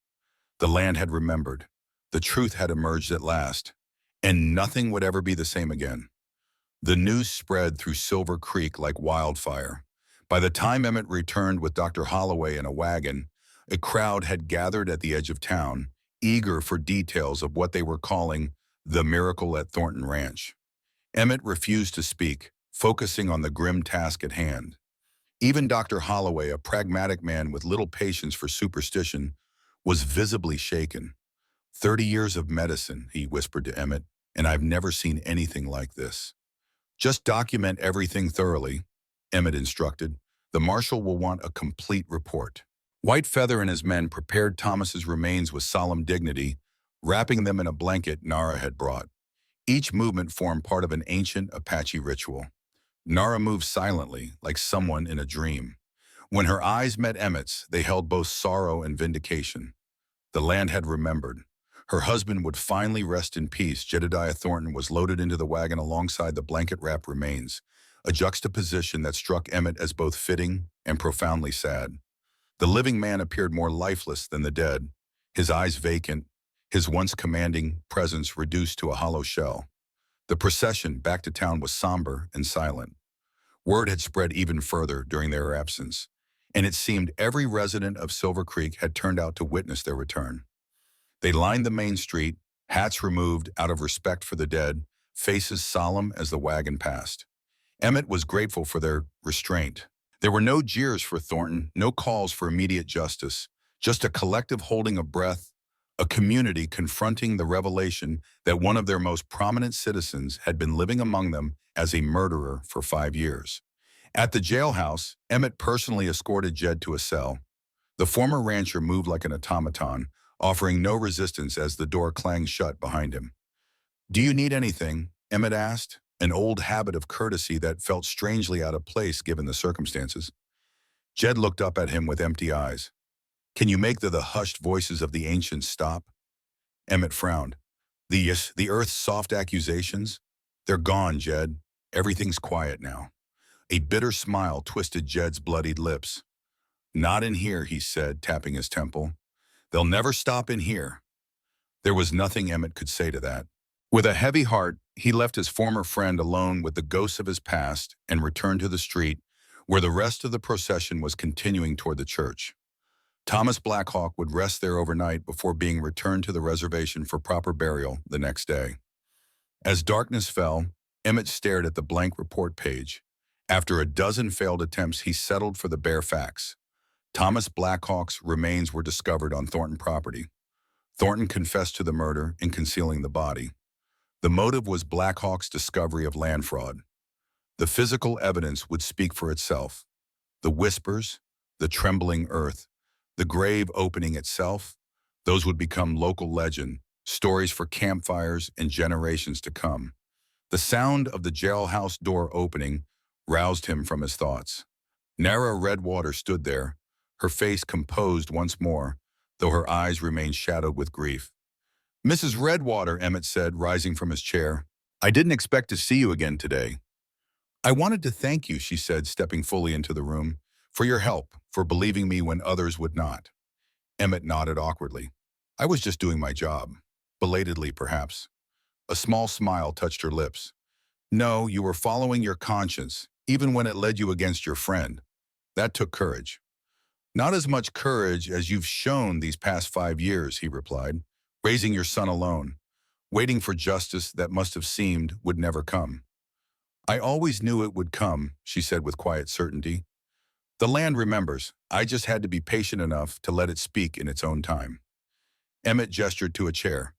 The land had remembered. The truth had emerged at last, and nothing would ever be the same again. The news spread through Silver Creek like wildfire. By the time Emmett returned with Dr. Holloway in a wagon, a crowd had gathered at the edge of town, eager for details of what they were calling the miracle at Thornton Ranch. Emmett refused to speak, focusing on the grim task at hand. Even Dr. Holloway, a pragmatic man with little patience for superstition, was visibly shaken. 30 years of medicine," he whispered to Emmett, "and I've never seen anything like this." "Just document everything thoroughly," Emmett instructed. "The marshal will want a complete report." White Feather and his men prepared Thomas's remains with solemn dignity, wrapping them in a blanket Nara had brought. Each movement formed part of an ancient Apache ritual. Nara moved silently, like someone in a dream. When her eyes met Emmett's, they held both sorrow and vindication. The land had remembered. Her husband would finally rest in peace. Jedediah Thornton was loaded into the wagon alongside the blanket-wrapped remains, a juxtaposition that struck Emmett as both fitting and profoundly sad. The living man appeared more lifeless than the dead, his eyes vacant, his once commanding presence reduced to a hollow shell. The procession back to town was somber and silent. Word had spread even further during their absence, and it seemed every resident of Silver Creek had turned out to witness their return. They lined the main street, hats removed out of respect for the dead, faces solemn as the wagon passed. Emmett was grateful for their restraint. There were no jeers for Thornton, no calls for immediate justice, just a collective holding of breath, a community confronting the revelation that one of their most prominent citizens had been living among them as a murderer for 5 years. At the jailhouse, Emmett personally escorted Jed to a cell. The former rancher moved like an automaton, offering no resistance as the door clanged shut behind him. "Do you need anything?" Emmett asked, an old habit of courtesy that felt strangely out of place given the circumstances. Jed looked up at him with empty eyes. "Can you make the hushed voices of the ancients stop?" Emmett frowned. The earth's soft accusations? They're gone, Jed. Everything's quiet now." A bitter smile twisted Jed's bloodied lips. "Not in here," he said, tapping his temple. "They'll never stop in here." There was nothing Emmett could say to that. With a heavy heart, he left his former friend alone with the ghosts of his past and returned to the street, where the rest of the procession was continuing toward the church. Thomas Blackhawk would rest there overnight before being returned to the reservation for proper burial the next day. As darkness fell, Emmett stared at the blank report page. After a dozen failed attempts, he settled for the bare facts. Thomas Blackhawk's remains were discovered on Thornton property. Thornton confessed to the murder in concealing the body. The motive was Blackhawk's discovery of land fraud. The physical evidence would speak for itself. The whispers, the trembling earth, the grave opening itself, those would become local legend, stories for campfires and generations to come. The sound of the jailhouse door opening roused him from his thoughts. Nara Redwater stood there, her face composed once more, though her eyes remained shadowed with grief. "Mrs. Redwater," Emmett said, rising from his chair, "I didn't expect to see you again today." "I wanted to thank you," she said, stepping fully into the room, "for your help, for believing me when others would not." Emmett nodded awkwardly. "I was just doing my job. Belatedly, perhaps." A small smile touched her lips. "No, you were following your conscience, even when it led you against your friend. That took courage." "Not as much courage as you've shown these past 5 years," he replied, "raising your son alone, waiting for justice that must have seemed would never come." "I always knew it would come," she said with quiet certainty. "The land remembers. I just had to be patient enough to let it speak in its own time." Emmett gestured to a chair.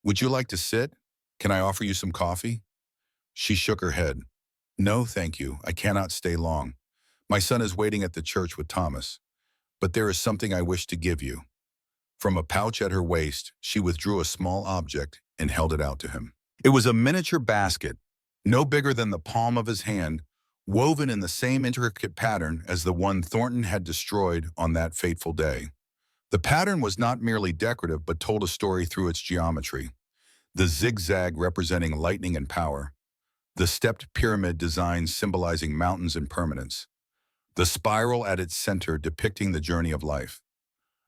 "Would you like to sit? Can I offer you some coffee?" She shook her head. "No, thank you. I cannot stay long. My son is waiting at the church with Thomas. But there is something I wish to give you." From a pouch at her waist, she withdrew a small object and held it out to him. It was a miniature basket, no bigger than the palm of his hand, woven in the same intricate pattern as the one Thornton had destroyed on that fateful day. The pattern was not merely decorative but told a story through its geometry. The zigzag representing lightning and power, the stepped pyramid design symbolizing mountains and permanence, the spiral at its center depicting the journey of life.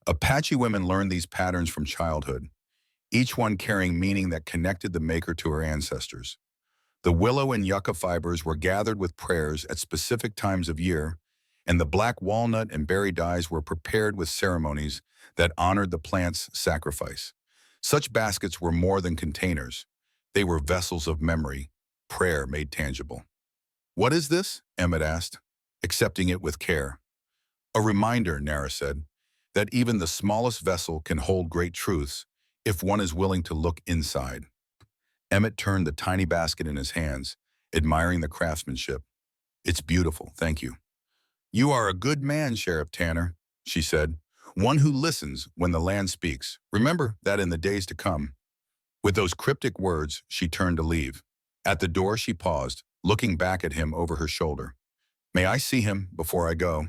Apache women learned these patterns from childhood, each one carrying meaning that connected the maker to her ancestors. The willow and yucca fibers were gathered with prayers at specific times of year, and the black walnut and berry dyes were prepared with ceremonies that honored the plant's sacrifice. Such baskets were more than containers. They were vessels of memory, prayer made tangible. "What is this?" Emmett asked, accepting it with care. "A reminder," Nara said, "that even the smallest vessel can hold great truths if one is willing to look inside." Emmett turned the tiny basket in his hands, admiring the craftsmanship. "It's beautiful, thank you." "You are a good man, Sheriff Tanner," she said, "one who listens when the land speaks. Remember that in the days to come." With those cryptic words, she turned to leave. At the door, she paused, looking back at him over her shoulder. "May I see him before I go?"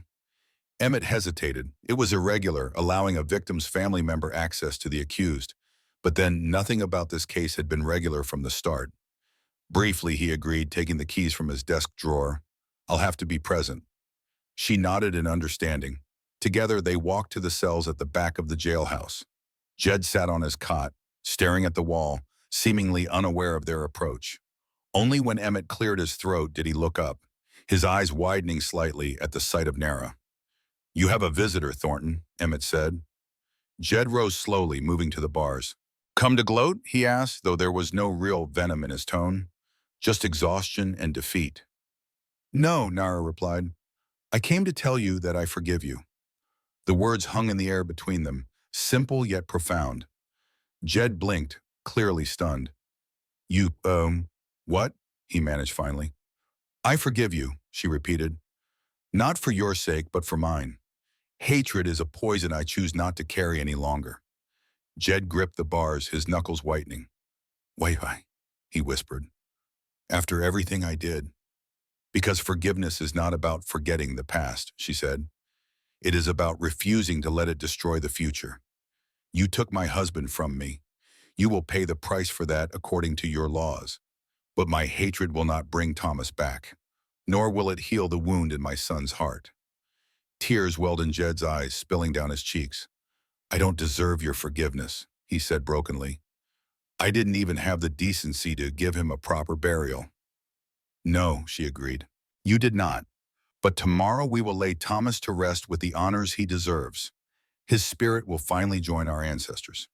Emmett hesitated. It was irregular, allowing a victim's family member access to the accused. But then nothing about this case had been regular from the start. Briefly, he agreed, taking the keys from his desk drawer. "I'll have to be present." She nodded in understanding. Together, they walked to the cells at the back of the jailhouse. Jed sat on his cot, staring at the wall, seemingly unaware of their approach. Only when Emmett cleared his throat did he look up, his eyes widening slightly at the sight of Nara. "You have a visitor, Thornton," Emmett said. Jed rose slowly, moving to the bars. "Come to gloat?" he asked, though there was no real venom in his tone, just exhaustion and defeat. "No," Nara replied. "I came to tell you that I forgive you." The words hung in the air between them, simple yet profound. Jed blinked, clearly stunned. You, what? He managed finally. I forgive you, she repeated. Not for your sake, but for mine. Hatred is a poison I choose not to carry any longer. Jed gripped the bars, his knuckles whitening. Why, he whispered. After everything I did. Because forgiveness is not about forgetting the past, she said. It is about refusing to let it destroy the future. You took my husband from me. You will pay the price for that according to your laws. But my hatred will not bring Thomas back, nor will it heal the wound in my son's heart. Tears welled in Jed's eyes, spilling down his cheeks. I don't deserve your forgiveness, he said brokenly. I didn't even have the decency to give him a proper burial. No, she agreed. You did not. But tomorrow we will lay Thomas to rest with the honors he deserves. His spirit will finally join our ancestors.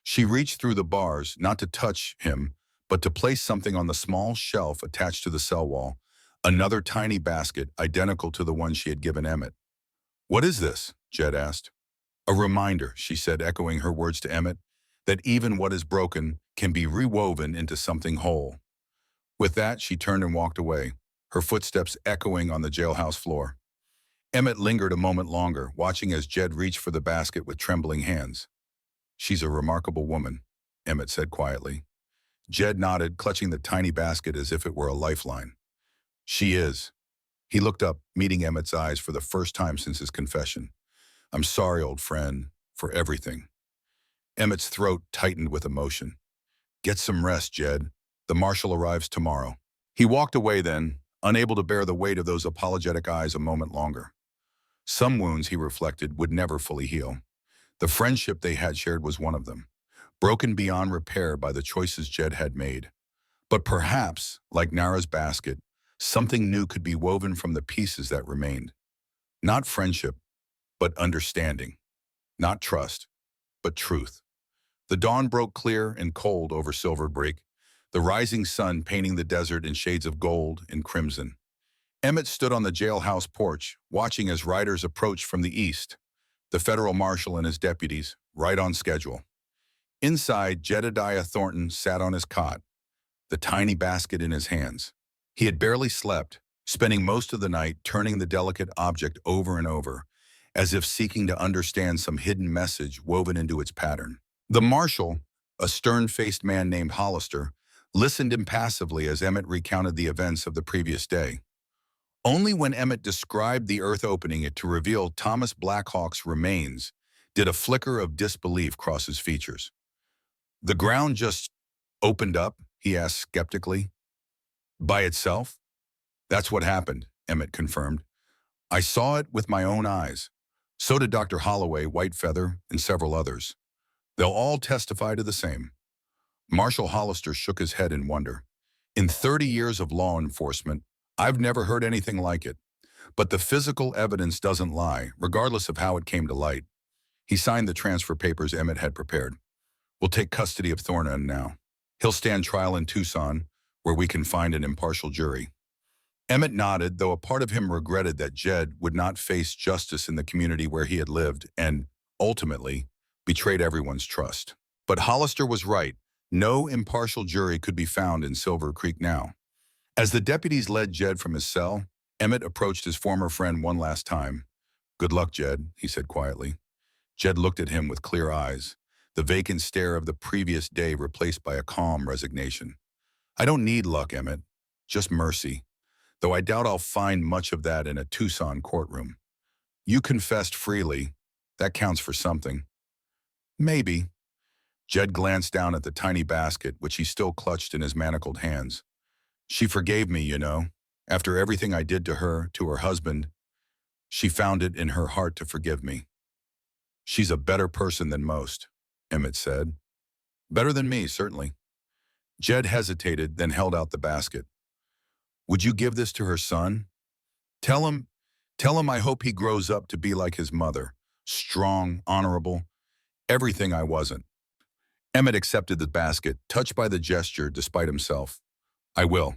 She reached through the bars, not to touch him, but to place something on the small shelf attached to the cell wall, another tiny basket identical to the one she had given Emmett. What is this? Jed asked. A reminder, she said, echoing her words to Emmett, that even what is broken can be rewoven into something whole. With that, she turned and walked away, her footsteps echoing on the jailhouse floor. Emmett lingered a moment longer, watching as Jed reached for the basket with trembling hands. She's a remarkable woman, Emmett said quietly. Jed nodded, clutching the tiny basket as if it were a lifeline. She is. He looked up, meeting Emmett's eyes for the first time since his confession. I'm sorry, old friend, for everything. Emmett's throat tightened with emotion. Get some rest, Jed. The marshal arrives tomorrow. He walked away then, unable to bear the weight of those apologetic eyes a moment longer. Some wounds, he reflected, would never fully heal. The friendship they had shared was one of them, broken beyond repair by the choices Jed had made. But perhaps, like Nara's basket, something new could be woven from the pieces that remained. Not friendship, but understanding. Not trust, but truth. The dawn broke clear and cold over Silver Break, the rising sun painting the desert in shades of gold and crimson. Emmett stood on the jailhouse porch, watching as riders approached from the east, the federal marshal and his deputies, right on schedule. Inside, Jedediah Thornton sat on his cot, the tiny basket in his hands. He had barely slept, spending most of the night turning the delicate object over and over, as if seeking to understand some hidden message woven into its pattern. The marshal, a stern-faced man named Hollister, listened impassively as Emmett recounted the events of the previous day. Only when Emmett described the earth opening it to reveal Thomas Blackhawk's remains did a flicker of disbelief cross his features. The ground just opened up, he asked skeptically. By itself? That's what happened, Emmett confirmed. I saw it with my own eyes. So did Dr. Holloway, Whitefeather, and several others. They'll all testify to the same. Marshal Hollister shook his head in wonder. In 30 years of law enforcement, I've never heard anything like it. But the physical evidence doesn't lie, regardless of how it came to light. He signed the transfer papers Emmett had prepared. We'll take custody of Thornton now. He'll stand trial in Tucson, where we can find an impartial jury. Emmett nodded, though a part of him regretted that Jed would not face justice in the community where he had lived and, ultimately, betrayed everyone's trust. But Hollister was right. No impartial jury could be found in Silver Creek now. As the deputies led Jed from his cell, Emmett approached his former friend one last time. Good luck, Jed, he said quietly. Jed looked at him with clear eyes, the vacant stare of the previous day replaced by a calm resignation. I don't need luck, Emmett, just mercy, though I doubt I'll find much of that in a Tucson courtroom. You confessed freely. That counts for something. Maybe. Jed glanced down at the tiny basket, which he still clutched in his manacled hands. She forgave me, you know. After everything I did to her husband, she found it in her heart to forgive me. She's a better person than most, Emmett said. Better than me, certainly. Jed hesitated, then held out the basket. Would you give this to her son? Tell him I hope he grows up to be like his mother, strong, honorable, everything I wasn't. Emmett accepted the basket, touched by the gesture despite himself. I will.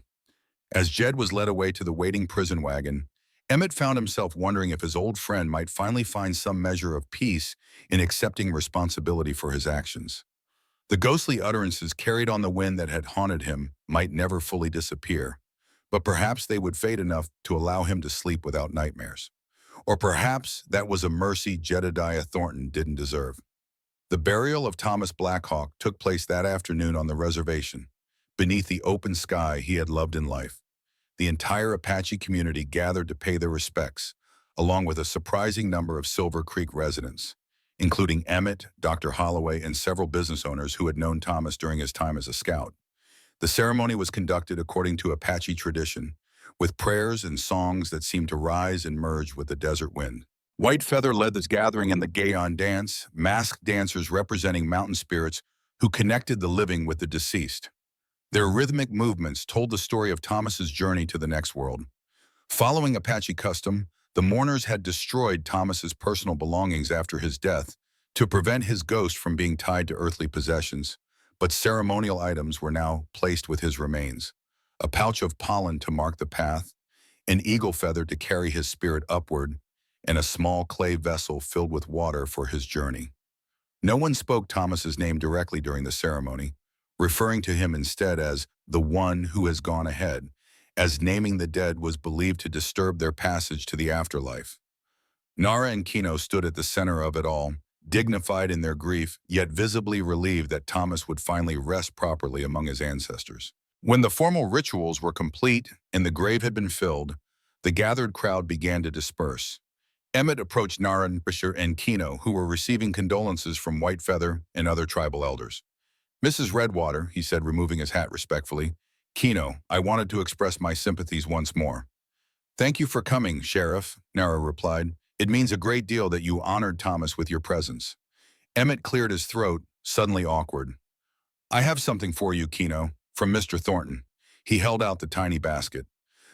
As Jed was led away to the waiting prison wagon, Emmett found himself wondering if his old friend might finally find some measure of peace in accepting responsibility for his actions. The ghostly utterances carried on the wind that had haunted him might never fully disappear, but perhaps they would fade enough to allow him to sleep without nightmares. Or perhaps that was a mercy Jedediah Thornton didn't deserve. The burial of Thomas Blackhawk took place that afternoon on the reservation, beneath the open sky he had loved in life. The entire Apache community gathered to pay their respects, along with a surprising number of Silver Creek residents, including Emmett, Dr. Holloway, and several business owners who had known Thomas during his time as a scout. The ceremony was conducted according to Apache tradition, with prayers and songs that seemed to rise and merge with the desert wind. White Feather led this gathering in the Gayon dance, masked dancers representing mountain spirits who connected the living with the deceased. Their rhythmic movements told the story of Thomas's journey to the next world. Following Apache custom, the mourners had destroyed Thomas's personal belongings after his death to prevent his ghost from being tied to earthly possessions, but ceremonial items were now placed with his remains. A pouch of pollen to mark the path, an eagle feather to carry his spirit upward, and a small clay vessel filled with water for his journey. No one spoke Thomas's name directly during the ceremony, referring to him instead as the one who has gone ahead, as naming the dead was believed to disturb their passage to the afterlife. Nara and Kino stood at the center of it all, dignified in their grief, yet visibly relieved that Thomas would finally rest properly among his ancestors. When the formal rituals were complete and the grave had been filled, the gathered crowd began to disperse. Emmett approached Nara and Kino, who were receiving condolences from White Feather and other tribal elders. "Mrs. Redwater," he said, removing his hat respectfully. "Kino, I wanted to express my sympathies once more." "Thank you for coming, Sheriff," Nara replied. "It means a great deal that you honored Thomas with your presence." Emmett cleared his throat, suddenly awkward. "I have something for you, Kino, from Mr. Thornton." He held out the tiny basket.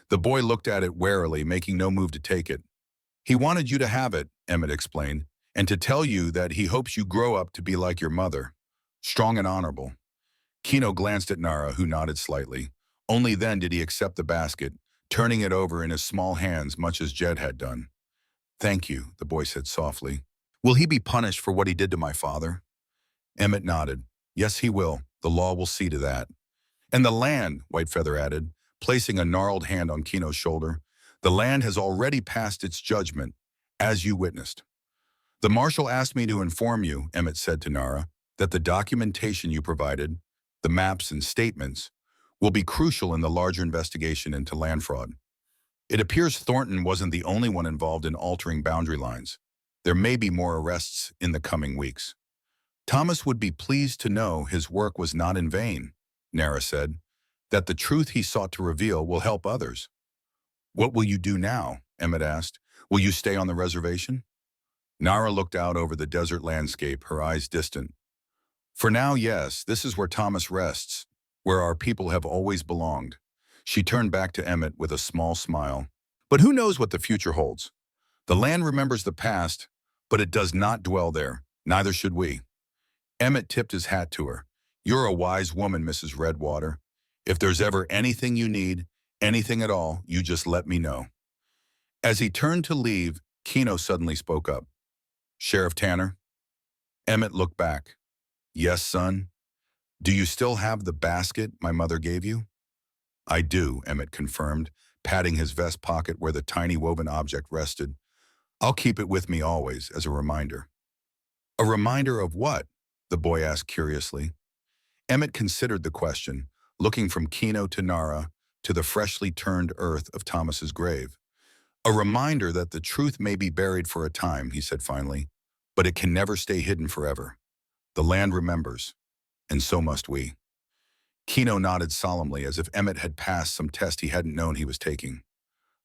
The boy looked at it warily, making no move to take it. "He wanted you to have it," Emmett explained, "and to tell you that he hopes you grow up to be like your mother, strong and honorable." Kino glanced at Nara, who nodded slightly. Only then did he accept the basket, turning it over in his small hands much as Jed had done. "Thank you," the boy said softly. "Will he be punished for what he did to my father?" Emmett nodded. "Yes, he will. The law will see to that." "And the land," Whitefeather added, placing a gnarled hand on Kino's shoulder. "The land has already passed its judgment, as you witnessed." "The marshal asked me to inform you," Emmett said to Nara, "that the documentation you provided, the maps and statements, will be crucial in the larger investigation into land fraud. It appears Thornton wasn't the only one involved in altering boundary lines. There may be more arrests in the coming weeks." "Thomas would be pleased to know his work was not in vain," Nara said, "that the truth he sought to reveal will help others." "What will you do now?" Emmett asked. "Will you stay on the reservation?" Nara looked out over the desert landscape, her eyes distant. "For now, yes, this is where Thomas rests, where our people have always belonged." She turned back to Emmett with a small smile. "But who knows what the future holds? The land remembers the past, but it does not dwell there. Neither should we." Emmett tipped his hat to her. "You're a wise woman, Mrs. Redwater. If there's ever anything you need, anything at all, you just let me know." As he turned to leave, Kino suddenly spoke up. "Sheriff Tanner?" Emmett looked back. "Yes, son? Do you still have the basket my mother gave you?" "I do," Emmett confirmed, patting his vest pocket where the tiny woven object rested. "I'll keep it with me always, as a reminder." "A reminder of what?" the boy asked curiously. Emmett considered the question, looking from Kino to Nara to the freshly turned earth of Thomas's grave. "A reminder that the truth may be buried for a time," he said finally, "but it can never stay hidden forever. The land remembers, and so must we." Kino nodded solemnly as if Emmett had passed some test he hadn't known he was taking.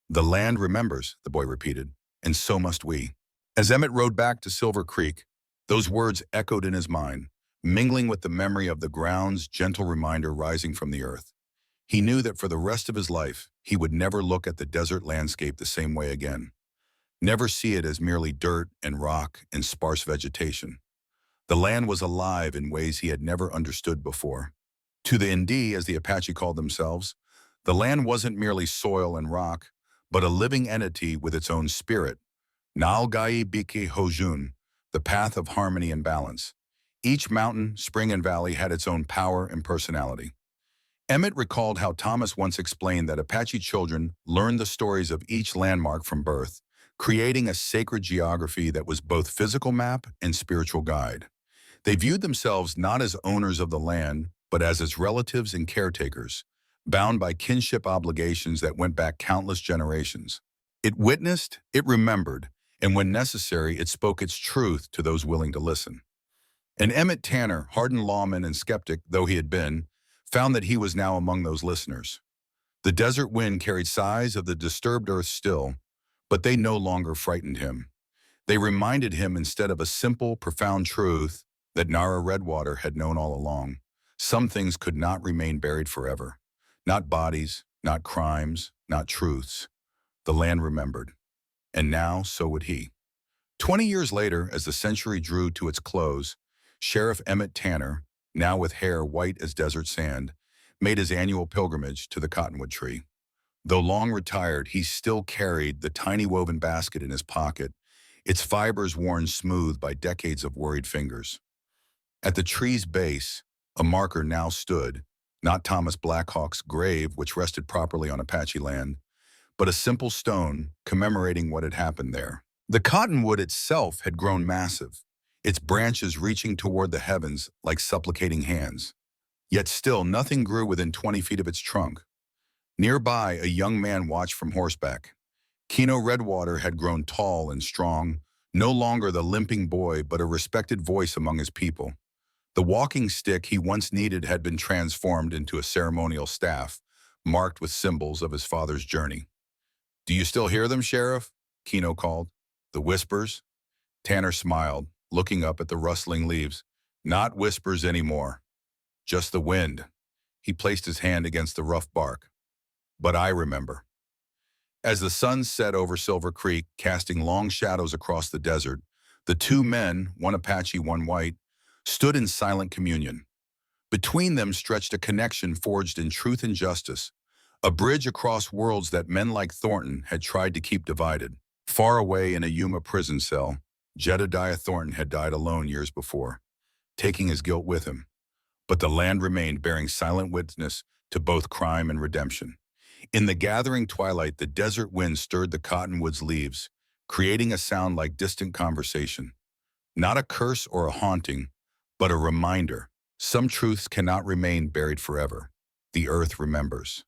"The land remembers," the boy repeated, "and so must we." As Emmett rode back to Silver Creek, those words echoed in his mind, mingling with the memory of the ground's gentle reminder rising from the earth. He knew that for the rest of his life, he would never look at the desert landscape the same way again. Never see it as merely dirt and rock and sparse vegetation. The land was alive in ways he had never understood before. To the Indi, as the Apache called themselves, the land wasn't merely soil and rock, but a living entity with its own spirit. Nalgai Biki Hojun, the path of harmony and balance. Each mountain, spring, and valley had its own power and personality. Emmett recalled how Thomas once explained that Apache children learned the stories of each landmark from birth, creating a sacred geography that was both physical map and spiritual guide. They viewed themselves not as owners of the land, but as its relatives and caretakers, bound by kinship obligations that went back countless generations. It witnessed, it remembered, and when necessary, it spoke its truth to those willing to listen. And Emmett Tanner, hardened lawman and skeptic though he had been, found that he was now among those listeners. The desert wind carried sighs of the disturbed earth still, but they no longer frightened him. They reminded him instead of a simple, profound truth that Nara Redwater had known all along. Some things could not remain buried forever. Not bodies, not crimes, not truths. The land remembered. And now, so would he. 20 years later, as the century drew to its close, Sheriff Emmett Tanner, now with hair white as desert sand, made his annual pilgrimage to the cottonwood tree. Though long retired, he still carried the tiny woven basket in his pocket, its fibers worn smooth by decades of worried fingers. At the tree's base, a marker now stood, not Thomas Blackhawk's grave, which rested properly on Apache land, but a simple stone commemorating what had happened there. The cottonwood itself had grown massive, its branches reaching toward the heavens like supplicating hands. Yet still nothing grew within 20 feet of its trunk. Nearby, a young man watched from horseback. Keno Redwater had grown tall and strong, no longer the limping boy but a respected voice among his people. The walking stick he once needed had been transformed into a ceremonial staff, marked with symbols of his father's journey. "Do you still hear them, Sheriff?" Keno called. "The whispers?" Tanner smiled, looking up at the rustling leaves. "Not whispers anymore. Just the wind." He placed his hand against the rough bark. "But I remember." As the sun set over Silver Creek, casting long shadows across the desert, the two men, one Apache, one white, stood in silent communion. Between them stretched a connection forged in truth and justice, a bridge across worlds that men like Thornton had tried to keep divided. Far away in a Yuma prison cell, Jedediah Thornton had died alone years before, taking his guilt with him. But the land remained bearing silent witness to both crime and redemption. In the gathering twilight, the desert wind stirred the cottonwood's leaves, creating a sound like distant conversation. Not a curse or a haunting, but a reminder. Some truths cannot remain buried forever. The earth remembers.